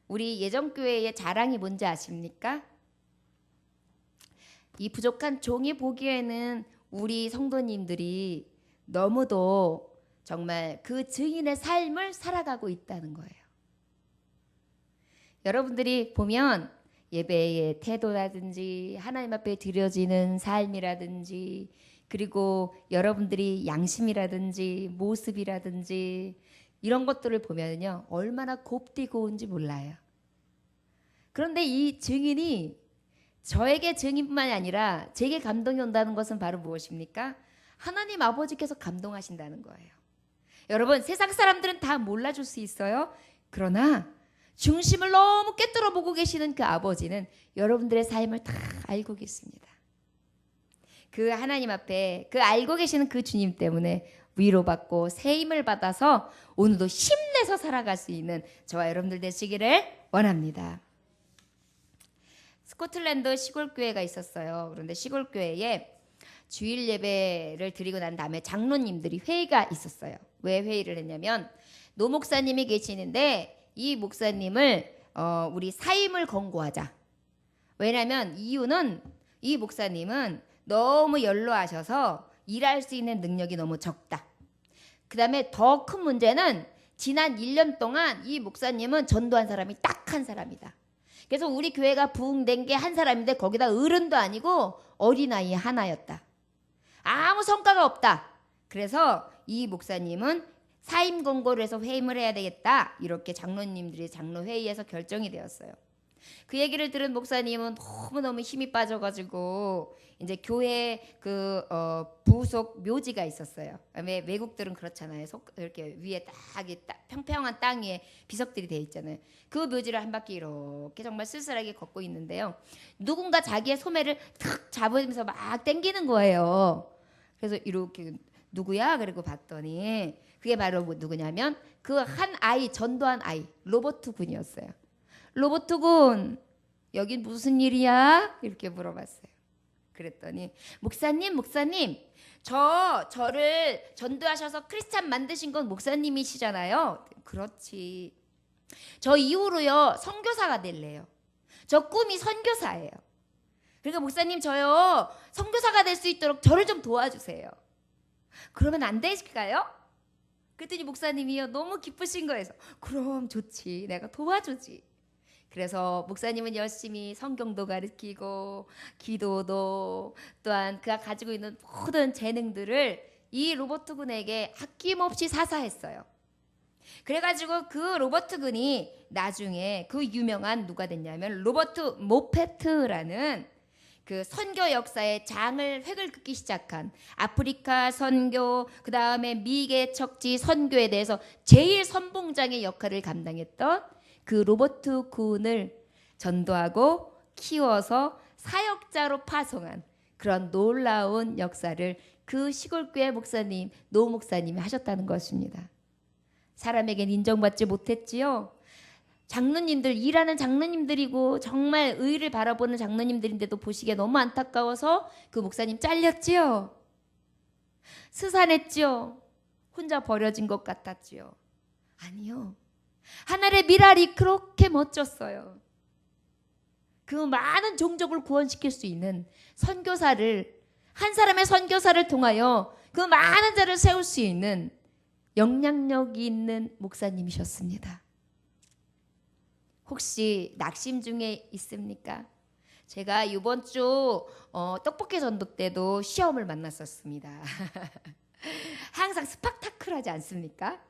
우리 예정교회의 자랑이 뭔지 아십니까? 이 부족한 종이 보기에는 우리 성도님들이 너무도 정말 그 증인의 삶을 살아가고 있다는 거예요. 여러분들이 보면 예배의 태도라든지 하나님 앞에 드려지는 삶이라든지, 그리고 여러분들이 양심이라든지 모습이라든지 이런 것들을 보면요, 얼마나 곱디 고운지 몰라요. 그런데 이 증인이 저에게 증인뿐만이 아니라 제게 감동이 온다는 것은 바로 무엇입니까? 하나님 아버지께서 감동하신다는 거예요. 여러분, 세상 사람들은 다 몰라줄 수 있어요. 그러나 중심을 너무 꿰뚫어 보고 계시는 그 아버지는 여러분들의 삶을 다 알고 계십니다. 그 하나님 앞에 그 알고 계시는 그 주님 때문에 위로받고 새 힘을 받아서 오늘도 힘내서 살아갈 수 있는 저와 여러분들 되시기를 원합니다. 스코틀랜드 시골교회가 있었어요. 그런데 시골교회에 주일 예배를 드리고 난 다음에 장로님들이 회의가 있었어요. 왜 회의를 했냐면, 노 목사님이 계시는데 이 목사님을 우리 사임을 권고하자. 왜냐하면 이유는 이 목사님은 너무 연로하셔서 일할 수 있는 능력이 너무 적다. 그 다음에 더 큰 문제는 지난 1년 동안 이 목사님은 전도한 사람이 딱 한 사람이다. 그래서 우리 교회가 부흥된 게 한 사람인데 거기다 어른도 아니고 어린아이 하나였다. 아무 성과가 없다. 그래서 이 목사님은 사임 권고를 해서 회임을 해야 되겠다. 이렇게 장로님들이 장로회의에서 결정이 되었어요. 그 얘기를 들은 목사님은 너무너무 힘이 빠져가지고 이제 교회 부속 묘지가 있었어요. 왜 외국들은 그렇잖아요. 이렇게 위에 딱 평평한 땅 위에 비석들이 돼 있잖아요. 그 묘지를 한 바퀴 이렇게 정말 쓸쓸하게 걷고 있는데요. 누군가 자기의 소매를 탁 잡으면서 막 당기는 거예요. 그래서 이렇게 누구야? 그리고 봤더니 그게 바로 누구냐면 그 한 아이, 전도한 아이, 로버트 군이었어요. 로버트 군, 여긴 무슨 일이야? 이렇게 물어봤어요. 그랬더니 목사님, 저를 전도하셔서 크리스찬 만드신 건 목사님이시잖아요. 그렇지. 저 이후로요 선교사가 될래요. 저 꿈이 선교사예요. 그러니까 목사님, 저요 선교사가 될 수 있도록 저를 좀 도와주세요. 그러면 안 되실까요? 그랬더니 목사님이요 너무 기쁘신 거예요. 그럼 좋지, 내가 도와주지. 그래서 목사님은 열심히 성경도 가르치고 기도도, 또한 그가 가지고 있는 모든 재능들을 이 로버트 군에게 아낌없이 사사했어요. 그래가지고 그 로버트 군이 나중에 그 유명한 누가 됐냐면 로버트 모페트라는 그 선교 역사의 획을 긋기 시작한 아프리카 선교, 그 다음에 미개 척지 선교에 대해서 제일 선봉장의 역할을 감당했던 그 로버트 군을 전도하고 키워서 사역자로 파송한 그런 놀라운 역사를 그 시골교회 목사님, 노 목사님이 하셨다는 것입니다. 사람에겐 인정받지 못했지요. 장로님들, 일하는 장로님들이고 정말 의를 바라보는 장로님들인데도 보시기에 너무 안타까워서 그 목사님 잘렸지요. 스산했지요. 혼자 버려진 것 같았지요. 아니요. 하늘의 미랄이 그렇게 멋졌어요. 그 많은 종족을 구원시킬 수 있는 선교사를, 한 사람의 선교사를 통하여 그 많은 자를 세울 수 있는 영향력이 있는 목사님이셨습니다. 혹시 낙심 중에 있습니까? 제가 이번 주 떡볶이 전도 때도 시험을 만났었습니다. 항상 스팍타클하지 않습니까?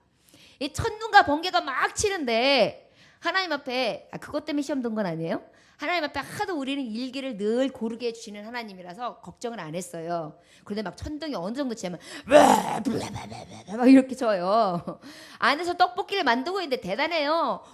이 천둥과 번개가 막 치는데 하나님 앞에 그것 때문에 시험 든 건 아니에요? 하나님 앞에 하도 우리는 일기를 늘 고르게 해주시는 하나님이라서 걱정을 안 했어요. 그런데 막 천둥이 어느 정도 치면 막 이렇게 쳐요. 안에서 떡볶이를 만들고 있는데 대단해요.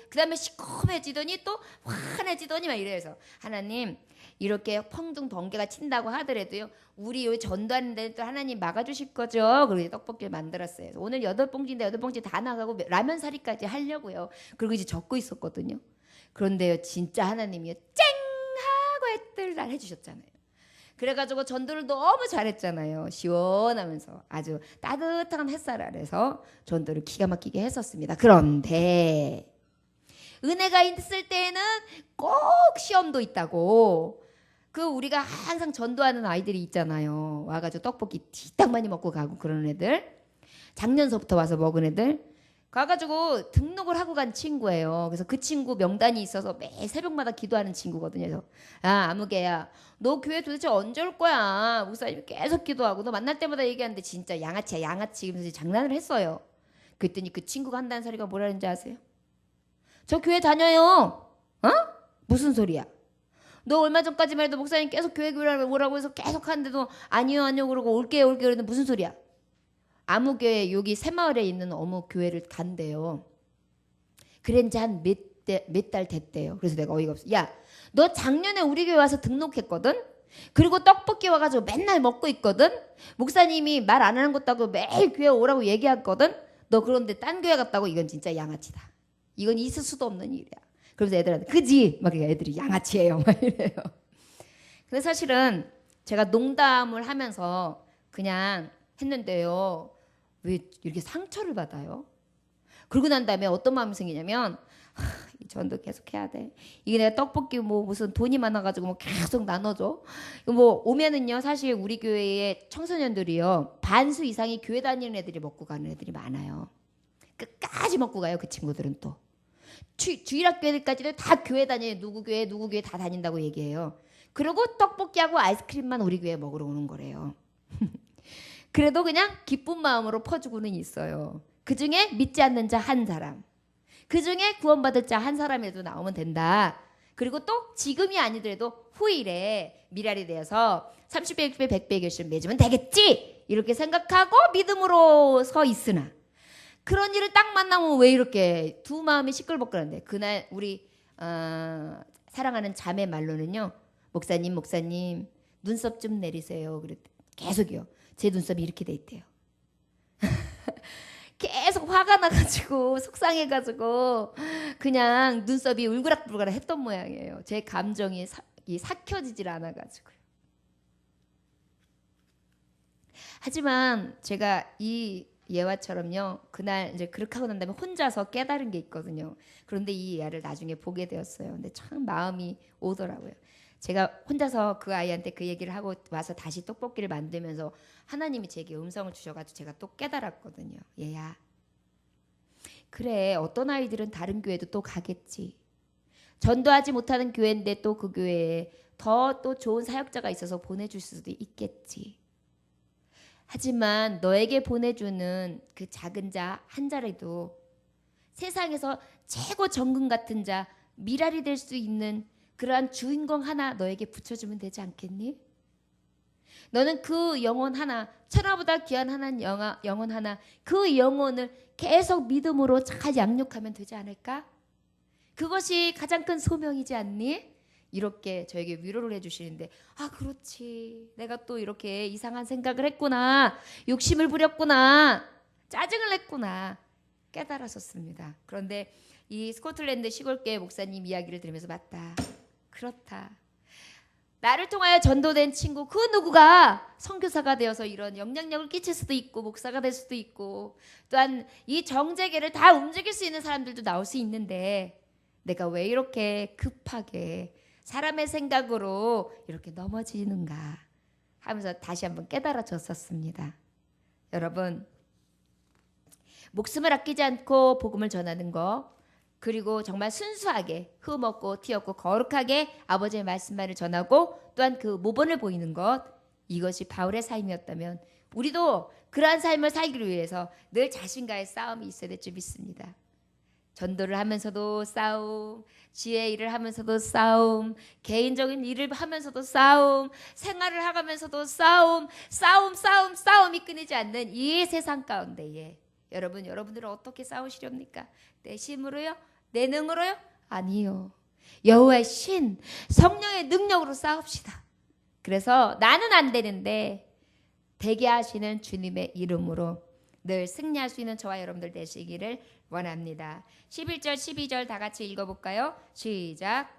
그 다음에 시커매지더니 또 환해지더니 막 이래서 하나님 이렇게 펑둥 번개가 친다고 하더라도요 우리 여기 전도하는 데는 또 하나님 막아주실 거죠. 그리고 떡볶이를 만들었어요. 오늘 8봉지인데 8봉지 다 나가고 라면 사리까지 하려고요. 그리고 이제 적고 있었거든요. 그런데요 진짜 하나님이요 쨍 하고 햇들 날 해주셨잖아요. 그래가지고 전도를 너무 잘했잖아요. 시원하면서 아주 따뜻한 햇살 아래서 전도를 기가 막히게 했었습니다. 그런데 은혜가 있을 때에는 꼭 시험도 있다고. 그 우리가 항상 전도하는 아이들이 있잖아요. 와가지고 떡볶이 뒤딱 많이 먹고 가고 그런 애들, 작년서부터 와서 먹은 애들 가가지고 등록을 하고 간 친구예요. 그래서 그 친구 명단이 있어서 매 새벽마다 기도하는 친구거든요. 그래서 아무개야 너 교회 도대체 언제 올 거야? 목사님이 계속 기도하고 너 만날 때마다 얘기하는데 진짜 양아치야 양아치 이러면서 장난을 했어요. 그랬더니 그 친구가 한다는 소리가 뭐라는지 아세요? 저 교회 다녀요. 어? 무슨 소리야? 너 얼마 전까지만 해도 목사님 계속 교회 오라고 해서 계속 하는데도 아니요 그러고 올게요 그러는데 무슨 소리야? 아무 교회 여기 새마을에 있는 어느 교회를 간대요. 그런 지 한 몇 달 됐대요. 그래서 내가 어이가 없어. 야, 너 작년에 우리 교회 와서 등록했거든? 그리고 떡볶이 와가지고 맨날 먹고 있거든? 목사님이 말 안 하는 것도 하고 매일 교회 오라고 얘기했거든? 너 그런데 딴 교회 갔다고? 이건 진짜 양아치다. 이건 있을 수도 없는 일이야. 그래서 애들한테 그지? 막 애들이 양아치예요. 막 이래요. 근데 사실은 제가 농담을 하면서 그냥 했는데요. 왜 이렇게 상처를 받아요? 그러고 난 다음에 어떤 마음이 생기냐면 이 전도 계속 해야 돼. 이게 내가 떡볶이 뭐 무슨 돈이 많아가지고 뭐 계속 나눠줘. 뭐 오면은요 사실 우리 교회의 청소년들이요 반수 이상이 교회 다니는 애들이 먹고 가는 애들이 많아요. 끝까지 먹고 가요. 그 친구들은 또 주일학교 애들까지도 다 교회 다녀요. 누구 교회 다 다닌다고 얘기해요. 그리고 떡볶이하고 아이스크림만 우리 교회에 먹으러 오는 거래요. 그래도 그냥 기쁜 마음으로 퍼주고는 있어요. 그중에 믿지 않는 자 한 사람, 그중에 구원받을 자 한 사람이라도 나오면 된다. 그리고 또 지금이 아니더라도 후일에 미랄이 되어서 30배, 60배, 100배 결실을 맺으면 되겠지 이렇게 생각하고 믿음으로 서 있으나 그런 일을 딱 만나면 왜 이렇게 두 마음이 시끌벅거는데 그날 우리 사랑하는 자매 말로는요 목사님 눈썹 좀 내리세요. 그랬더니 계속이요. 제 눈썹이 이렇게 돼 있대요. 계속 화가 나가지고 속상해가지고 그냥 눈썹이 울그락불그락 했던 모양이에요. 제 감정이 삭혀지질 않아가지고요. 하지만 제가 이 예화처럼요. 그날 이제 그렇게 하고 난 다음에 혼자서 깨달은 게 있거든요. 그런데 이 예화를 나중에 보게 되었어요. 근데 참 마음이 오더라고요. 제가 혼자서 그 아이한테 그 얘기를 하고 와서 다시 떡볶이를 만들면서 하나님이 제게 음성을 주셔가지고 제가 또 깨달았거든요. 얘야, 그래 어떤 아이들은 다른 교회도 또 가겠지. 전도하지 못하는 교회인데 또 그 교회에 더 또 좋은 사역자가 있어서 보내줄 수도 있겠지. 하지만 너에게 보내주는 그 작은 자 한 자라도 세상에서 최고 정금 같은 자 미랄이 될 수 있는 그러한 주인공 하나 너에게 붙여주면 되지 않겠니? 너는 그 영혼 하나, 천하보다 귀한 영혼 하나, 그 영혼을 계속 믿음으로 잘 양육하면 되지 않을까? 그것이 가장 큰 소명이지 않니? 이렇게 저에게 위로를 해주시는데 그렇지, 내가 또 이렇게 이상한 생각을 했구나, 욕심을 부렸구나, 짜증을 냈구나 깨달았었습니다. 그런데 이 스코틀랜드 시골교회 목사님 이야기를 들으면서 맞다, 그렇다, 나를 통하여 전도된 친구 그 누구가 선교사가 되어서 이런 영향력을 끼칠 수도 있고 목사가 될 수도 있고 또한 이 정재계를 다 움직일 수 있는 사람들도 나올 수 있는데 내가 왜 이렇게 급하게 사람의 생각으로 이렇게 넘어지는가 하면서 다시 한번 깨달아졌었습니다. 여러분, 목숨을 아끼지 않고 복음을 전하는 것, 그리고 정말 순수하게 흠없고 티없고 거룩하게 아버지의 말씀만을 전하고 또한 그 모범을 보이는 것, 이것이 바울의 삶이었다면 우리도 그러한 삶을 살기 위해서 늘 자신과의 싸움이 있어야 될 줄 믿습니다. 전도를 하면서도 싸움, 지혜 일을 하면서도 싸움, 개인적인 일을 하면서도 싸움, 생활을 하면서도 싸움이 끊이지 않는 이 세상 가운데에 여러분들은 어떻게 싸우시렵니까? 내 힘으로요? 내 능으로요? 아니요. 여호와의 신, 성령의 능력으로 싸웁시다. 그래서 나는 안 되는데 되게 하시는 주님의 이름으로 늘 승리할 수 있는 저와 여러분들 되시기를 원합니다. 11절 12절 다 같이 읽어볼까요? 시작.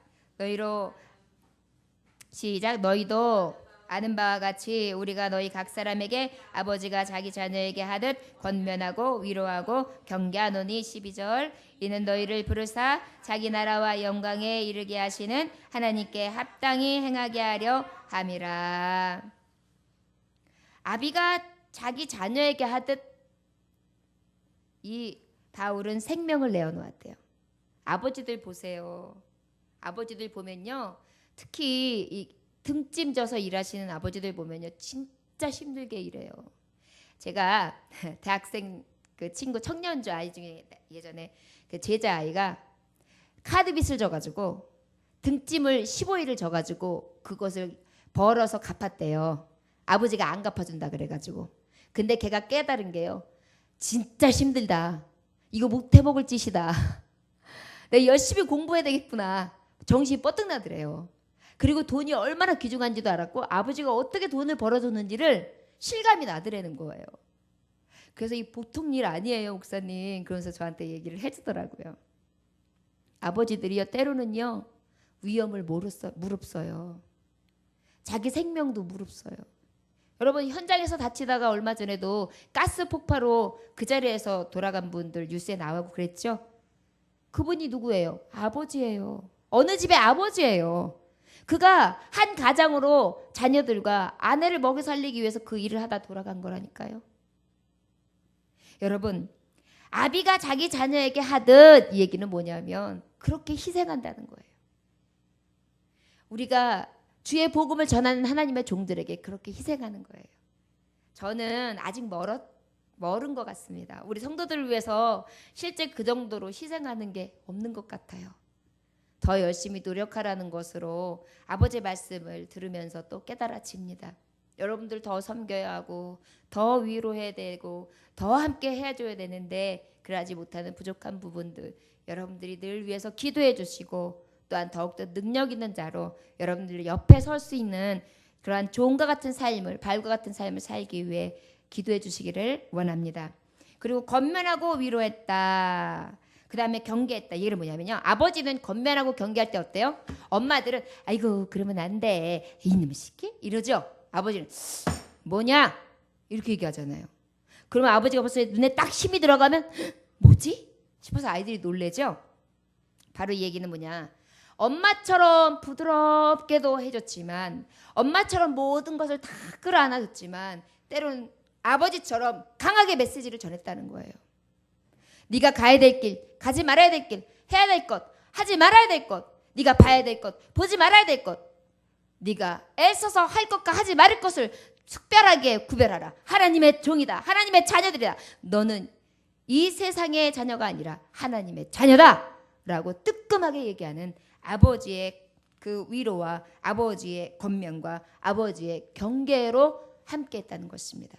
너희도 아는 바와 같이 우리가 너희 각 사람에게 아버지가 자기 자녀에게 하듯 권면하고 위로하고 경계하노니. 12절. 이는 너희를 부르사 자기 나라와 영광에 이르게 하시는 하나님께 합당히 행하게 하려 함이라. 아비가 자기 자녀에게 하듯 이 바울은 생명을 내어놓았대요. 아버지들 보세요. 아버지들 보면요, 특히 이 등짐 져서 일하시는 아버지들 보면요, 진짜 힘들게 일해요. 제가 대학생 그 친구 청년주 아이 중에 예전에 그 제자 아이가 카드빚을 져가지고 등짐을 15일을 져가지고 그것을 벌어서 갚았대요. 아버지가 안 갚아준다 그래가지고. 근데 걔가 깨달은 게요, 진짜 힘들다. 이거 못 해먹을 짓이다. 내가 열심히 공부해야 되겠구나. 정신이 뻗뜩 나더래요. 그리고 돈이 얼마나 귀중한지도 알았고 아버지가 어떻게 돈을 벌어줬는지를 실감이 나더라는 거예요. 그래서 이 보통 일 아니에요, 목사님. 그러면서 저한테 얘기를 해주더라고요. 아버지들이요, 때로는요, 위험을 무릅써요. 자기 생명도 무릅써요. 여러분, 현장에서 다치다가 얼마 전에도 가스 폭파로 그 자리에서 돌아간 분들 뉴스에 나오고 그랬죠. 그분이 누구예요? 아버지예요. 어느 집의 아버지예요. 그가 한 가장으로 자녀들과 아내를 먹여 살리기 위해서 그 일을 하다 돌아간 거라니까요. 여러분, 아비가 자기 자녀에게 하듯, 이 얘기는 뭐냐면 그렇게 희생한다는 거예요. 우리가 주의 복음을 전하는 하나님의 종들에게 그렇게 희생하는 거예요. 저는 아직 멀은 것 같습니다. 우리 성도들을 위해서 실제 그 정도로 희생하는 게 없는 것 같아요. 더 열심히 노력하라는 것으로 아버지의 말씀을 들으면서 또 깨달아집니다. 여러분들 더 섬겨야 하고 더 위로해야 되고 더 함께 해줘야 되는데 그러지 못하는 부족한 부분들 여러분들이 늘 위해서 기도해 주시고 또한 더욱더 능력 있는 자로 여러분들 옆에 설 수 있는 그러한 종과 같은 삶을, 발과 같은 삶을 살기 위해 기도해 주시기를 원합니다. 그리고 권면하고 위로했다. 그 다음에 경계했다. 이게 뭐냐면요, 아버지는 권면하고 경계할 때 어때요? 엄마들은 아이고 그러면 안 돼, 이놈의 새끼 이러죠. 아버지는 뭐냐 이렇게 얘기하잖아요. 그러면 아버지가 벌써 눈에 딱 힘이 들어가면 뭐지 싶어서 아이들이 놀래죠. 바로 이 얘기는 뭐냐, 엄마처럼 부드럽게도 해줬지만, 엄마처럼 모든 것을 다 끌어안아줬지만 때로는 아버지처럼 강하게 메시지를 전했다는 거예요. 네가 가야 될 길, 가지 말아야 될 길, 해야 될 것, 하지 말아야 될 것, 네가 봐야 될 것, 보지 말아야 될 것, 네가 애써서 할 것과 하지 말을 것을 특별하게 구별하라. 하나님의 종이다. 하나님의 자녀들이다. 너는 이 세상의 자녀가 아니라 하나님의 자녀다. 라고 뜨끔하게 얘기하는 아버지의 그 위로와 아버지의 권면과 아버지의 경계로 함께 했다는 것입니다.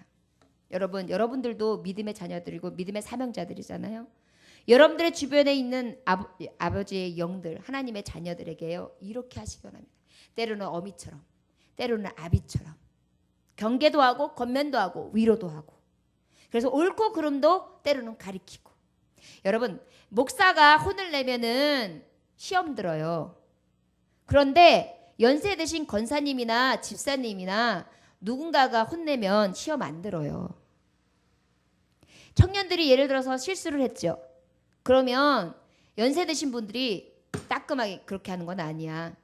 여러분들도 믿음의 자녀들이고 믿음의 사명자들이잖아요. 여러분들의 주변에 있는 아버지의 영들, 하나님의 자녀들에게요, 이렇게 하시기 원합니다. 때로는 어미처럼, 때로는 아비처럼 경계도 하고 권면도 하고 위로도 하고, 그래서 옳고 그름도 때로는 가리키고. 여러분, 목사가 혼을 내면은 시험 들어요. 그런데 연세 드신 권사님이나 집사님이나 누군가가 혼내면 시험 안 들어요. 청년들이 예를 들어서 실수를 했죠. 그러면 연세 드신 분들이 따끔하게 그렇게 하는 건 아니야.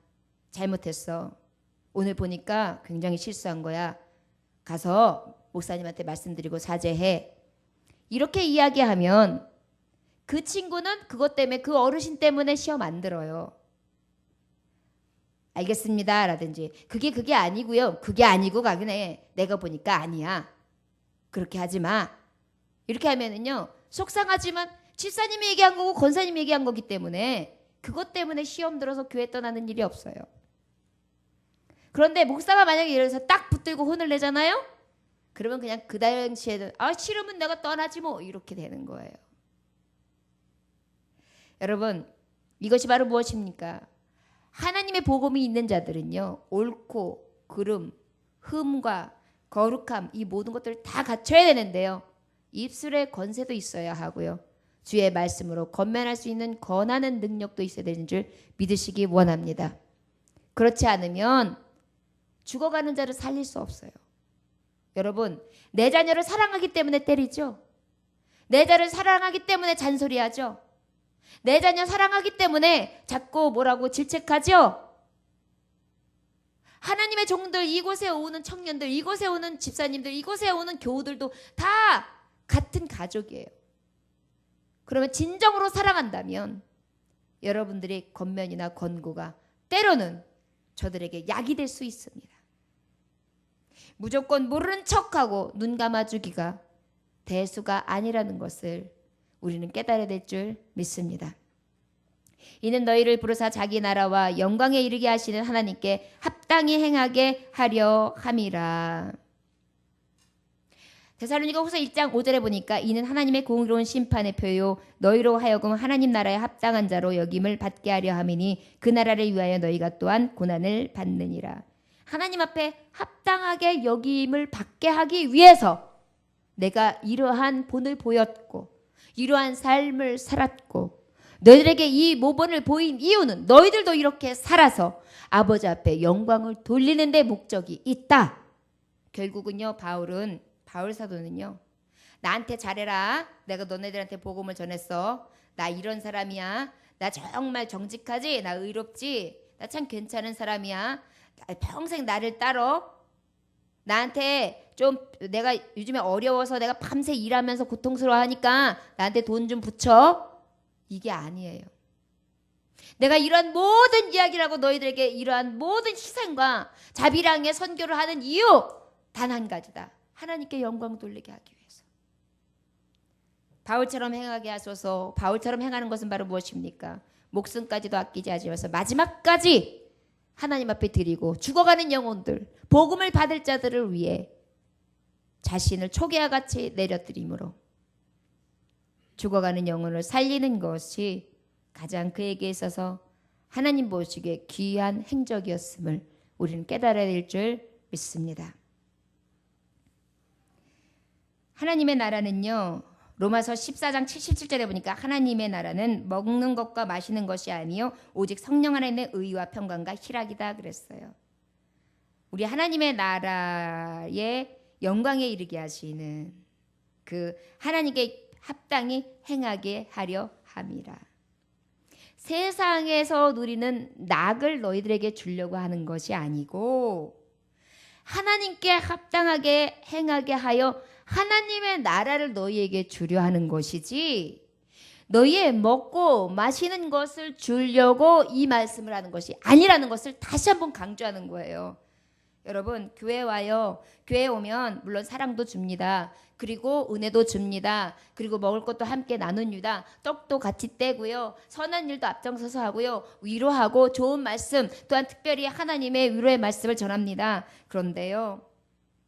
잘못했어. 오늘 보니까 굉장히 실수한 거야. 가서 목사님한테 말씀드리고 사죄해. 이렇게 이야기하면 그 친구는 그것 때문에 그 어르신 때문에 시험 안 들어요. 알겠습니다 라든지 그게 아니고요. 그게 아니고 가그네 내가 보니까 아니야. 그렇게 하지 마. 이렇게 하면은요. 속상하지만 집사님이 얘기한 거고 권사님이 얘기한 거기 때문에 그것 때문에 시험 들어서 교회 떠나는 일이 없어요. 그런데 목사가 만약에 이래서 딱 붙들고 혼을 내잖아요. 그러면 그냥 그 당시에는 싫으면 내가 떠나지 뭐 이렇게 되는 거예요. 여러분 이것이 바로 무엇입니까? 하나님의 복음이 있는 자들은요. 옳고 그름, 흠과 거룩함 이 모든 것들을 다 갖춰야 되는데요. 입술에 권세도 있어야 하고요. 주의 말씀으로 권면할 수 있는 권하는 능력도 있어야 되는 줄 믿으시기 원합니다. 그렇지 않으면 죽어가는 자를 살릴 수 없어요. 여러분 내 자녀를 사랑하기 때문에 때리죠. 내 자를 사랑하기 때문에 잔소리하죠. 내 자녀 사랑하기 때문에 자꾸 뭐라고 질책하죠. 하나님의 종들 이곳에 오는 청년들 이곳에 오는 집사님들 이곳에 오는 교우들도 다 같은 가족이에요. 그러면 진정으로 사랑한다면 여러분들의 권면이나 권고가 때로는 저들에게 약이 될 수 있습니다. 무조건 모르는 척하고 눈 감아주기가 대수가 아니라는 것을 우리는 깨달아야 될 줄 믿습니다. 이는 너희를 부르사 자기 나라와 영광에 이르게 하시는 하나님께 합당히 행하게 하려 함이라. 데살로니가 후서 1장 5절에 보니까 이는 하나님의 공의로운 심판의 표요 너희로 하여금 하나님 나라에 합당한 자로 여김을 받게 하려 함이니 그 나라를 위하여 너희가 또한 고난을 받느니라. 하나님 앞에 합당하게 여김을 받게 하기 위해서 내가 이러한 본을 보였고 이러한 삶을 살았고 너희들에게 이 모본을 보인 이유는 너희들도 이렇게 살아서 아버지 앞에 영광을 돌리는 데 목적이 있다. 결국은요 바울 사도는요 나한테 잘해라. 내가 너네들한테 복음을 전했어. 나 이런 사람이야. 나 정말 정직하지. 나 의롭지. 나 참 괜찮은 사람이야. 평생 나를 따러. 나한테 좀 내가 요즘에 어려워서 내가 밤새 일하면서 고통스러워하니까 나한테 돈 좀 붙여. 이게 아니에요. 내가 이러한 모든 이야기를 하고 너희들에게 이러한 모든 희생과 자비랑의 선교를 하는 이유 단 한 가지다. 하나님께 영광 돌리게 하기 위해서. 바울처럼 행하게 하소서. 바울처럼 행하는 것은 바로 무엇입니까? 목숨까지도 아끼지 않으면서 마지막까지 하나님 앞에 드리고 죽어가는 영혼들, 복음을 받을 자들을 위해 자신을 초기와 같이 내려드림으로 죽어가는 영혼을 살리는 것이 가장 그에게 있어서 하나님 보시기에 귀한 행적이었음을 우리는 깨달아야 될 줄 믿습니다. 하나님의 나라는요. 로마서 14장 77절에 보니까 하나님의 나라는 먹는 것과 마시는 것이 아니요 오직 성령 안에 있는 의와 평강과 희락이다 그랬어요. 우리 하나님의 나라의 영광에 이르게 하시는 그 하나님께 합당히 행하게 하려 함이라. 세상에서 누리는 낙을 너희들에게 주려고 하는 것이 아니고 하나님께 합당하게 행하게 하여 하나님의 나라를 너희에게 주려 하는 것이지 너희의 먹고 마시는 것을 주려고 이 말씀을 하는 것이 아니라는 것을 다시 한번 강조하는 거예요. 여러분 교회 와요. 교회 오면 물론 사랑도 줍니다. 그리고 은혜도 줍니다. 그리고 먹을 것도 함께 나눕니다. 떡도 같이 떼고요. 선한 일도 앞장서서 하고요. 위로하고 좋은 말씀 또한 특별히 하나님의 위로의 말씀을 전합니다. 그런데요.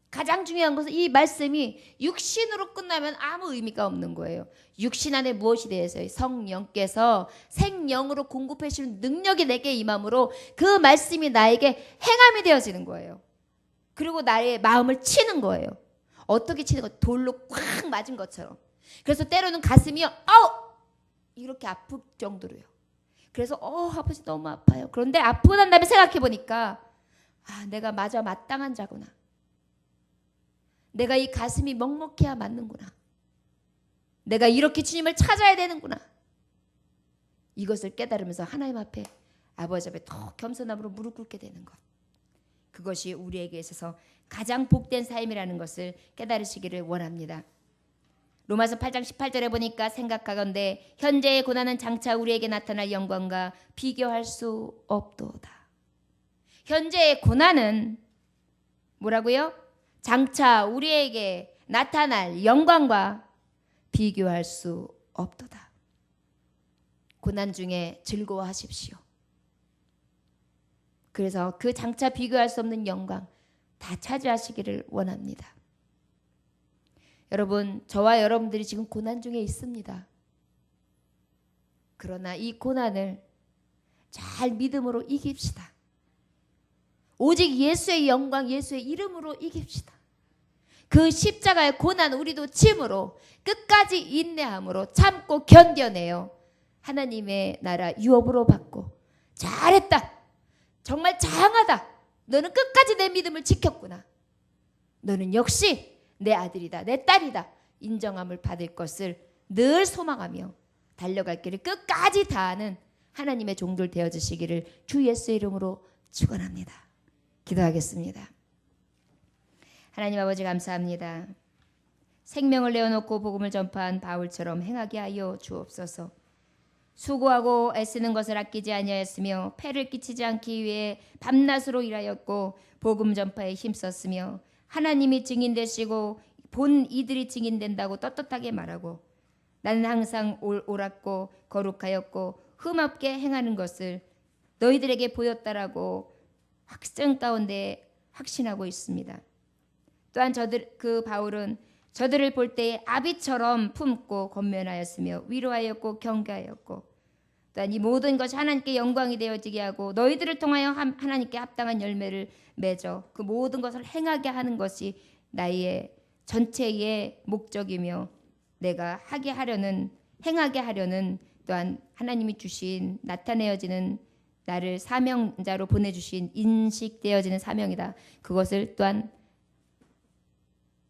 가장 중요한 것은 이 말씀이 육신으로 끝나면 아무 의미가 없는 거예요. 육신 안에 무엇이 되어서요? 성령께서 생령으로 공급해 주는 능력이 내게 임함으로 그 말씀이 나에게 행함이 되어지는 거예요. 그리고 나의 마음을 치는 거예요. 어떻게 치는 거? 돌로 꽉 맞은 것처럼. 그래서 때로는 가슴이요. 이렇게 아플 정도로요. 그래서 아버지 너무 아파요. 그런데 아프고 난 다음에 생각해 보니까 내가 마땅한 자구나. 내가 이 가슴이 먹먹해야 맞는구나. 내가 이렇게 주님을 찾아야 되는구나. 이것을 깨달으면서 하나님 앞에 아버지 앞에 더 겸손함으로 무릎 꿇게 되는 것. 그것이 우리에게 있어서 가장 복된 삶이라는 것을 깨달으시기를 원합니다. 로마서 8장 18절에 보니까 생각하건대 현재의 고난은 장차 우리에게 나타날 영광과 비교할 수 없도다. 현재의 고난은 뭐라고요? 장차 우리에게 나타날 영광과 비교할 수 없도다. 고난 중에 즐거워하십시오. 그래서 그 장차 비교할 수 없는 영광 다 차지하시기를 원합니다. 여러분, 저와 여러분들이 지금 고난 중에 있습니다. 그러나 이 고난을 잘 믿음으로 이깁시다. 오직 예수의 영광, 예수의 이름으로 이깁시다. 그 십자가의 고난 우리도 짐으로 끝까지 인내함으로 참고 견뎌내요. 하나님의 나라 유업으로 받고 잘했다. 정말 장하다. 너는 끝까지 내 믿음을 지켰구나. 너는 역시 내 아들이다. 내 딸이다. 인정함을 받을 것을 늘 소망하며 달려갈 길을 끝까지 다하는 하나님의 종들 되어주시기를 주 예수의 이름으로 축원합니다. 기도하겠습니다. 하나님 아버지 감사합니다. 생명을 내어놓고 복음을 전파한 바울처럼 행하게 하여 주옵소서. 수고하고 애쓰는 것을 아끼지 아니하였으며 폐를 끼치지 않기 위해 밤낮으로 일하였고 복음 전파에 힘썼으며 하나님이 증인되시고 본 이들이 증인된다고 떳떳하게 말하고 나는 항상 옳았고 거룩하였고 흠없게 행하는 것을 너희들에게 보였다라고 확증 가운데 확신하고 있습니다. 또한 그 바울은 저들을 볼 때에 아비처럼 품고 권면하였으며 위로하였고 경계하였고 또한 이 모든 것이 하나님께 영광이 되어지게 하고 너희들을 통하여 하나님께 합당한 열매를 맺어 그 모든 것을 행하게 하는 것이 나의 전체의 목적이며 내가 행하게 하려는 또한 하나님이 주신 나타내어지는 나를 사명자로 보내주신 인식되어지는 사명이다. 그것을 또한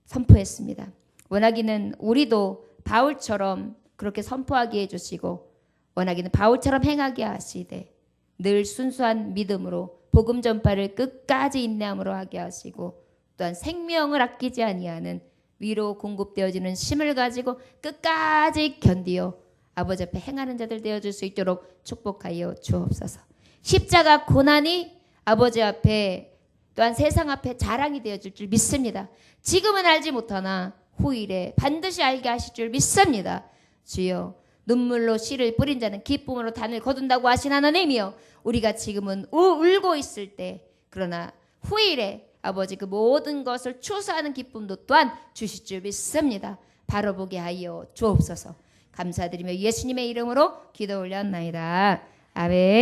선포했습니다. 원하기는 우리도 바울처럼 그렇게 선포하게 해주시고 원하기는 바울처럼 행하게 하시되 늘 순수한 믿음으로 복음 전파를 끝까지 인내함으로 하게 하시고 또한 생명을 아끼지 아니하는 위로 공급되어지는 힘을 가지고 끝까지 견디어 아버지 앞에 행하는 자들 되어줄 수 있도록 축복하여 주옵소서. 십자가 고난이 아버지 앞에 또한 세상 앞에 자랑이 되어줄 줄 믿습니다. 지금은 알지 못하나 후일에 반드시 알게 하실 줄 믿습니다. 주여 눈물로 씨를 뿌린 자는 기쁨으로 단을 거둔다고 하신 하나님이여 우리가 지금은 울고 있을 때 그러나 후일에 아버지 그 모든 것을 추수하는 기쁨도 또한 주실 줄 믿습니다. 바로 보게 하여 주옵소서. 감사드리며 예수님의 이름으로 기도 올렸나이다. 아멘.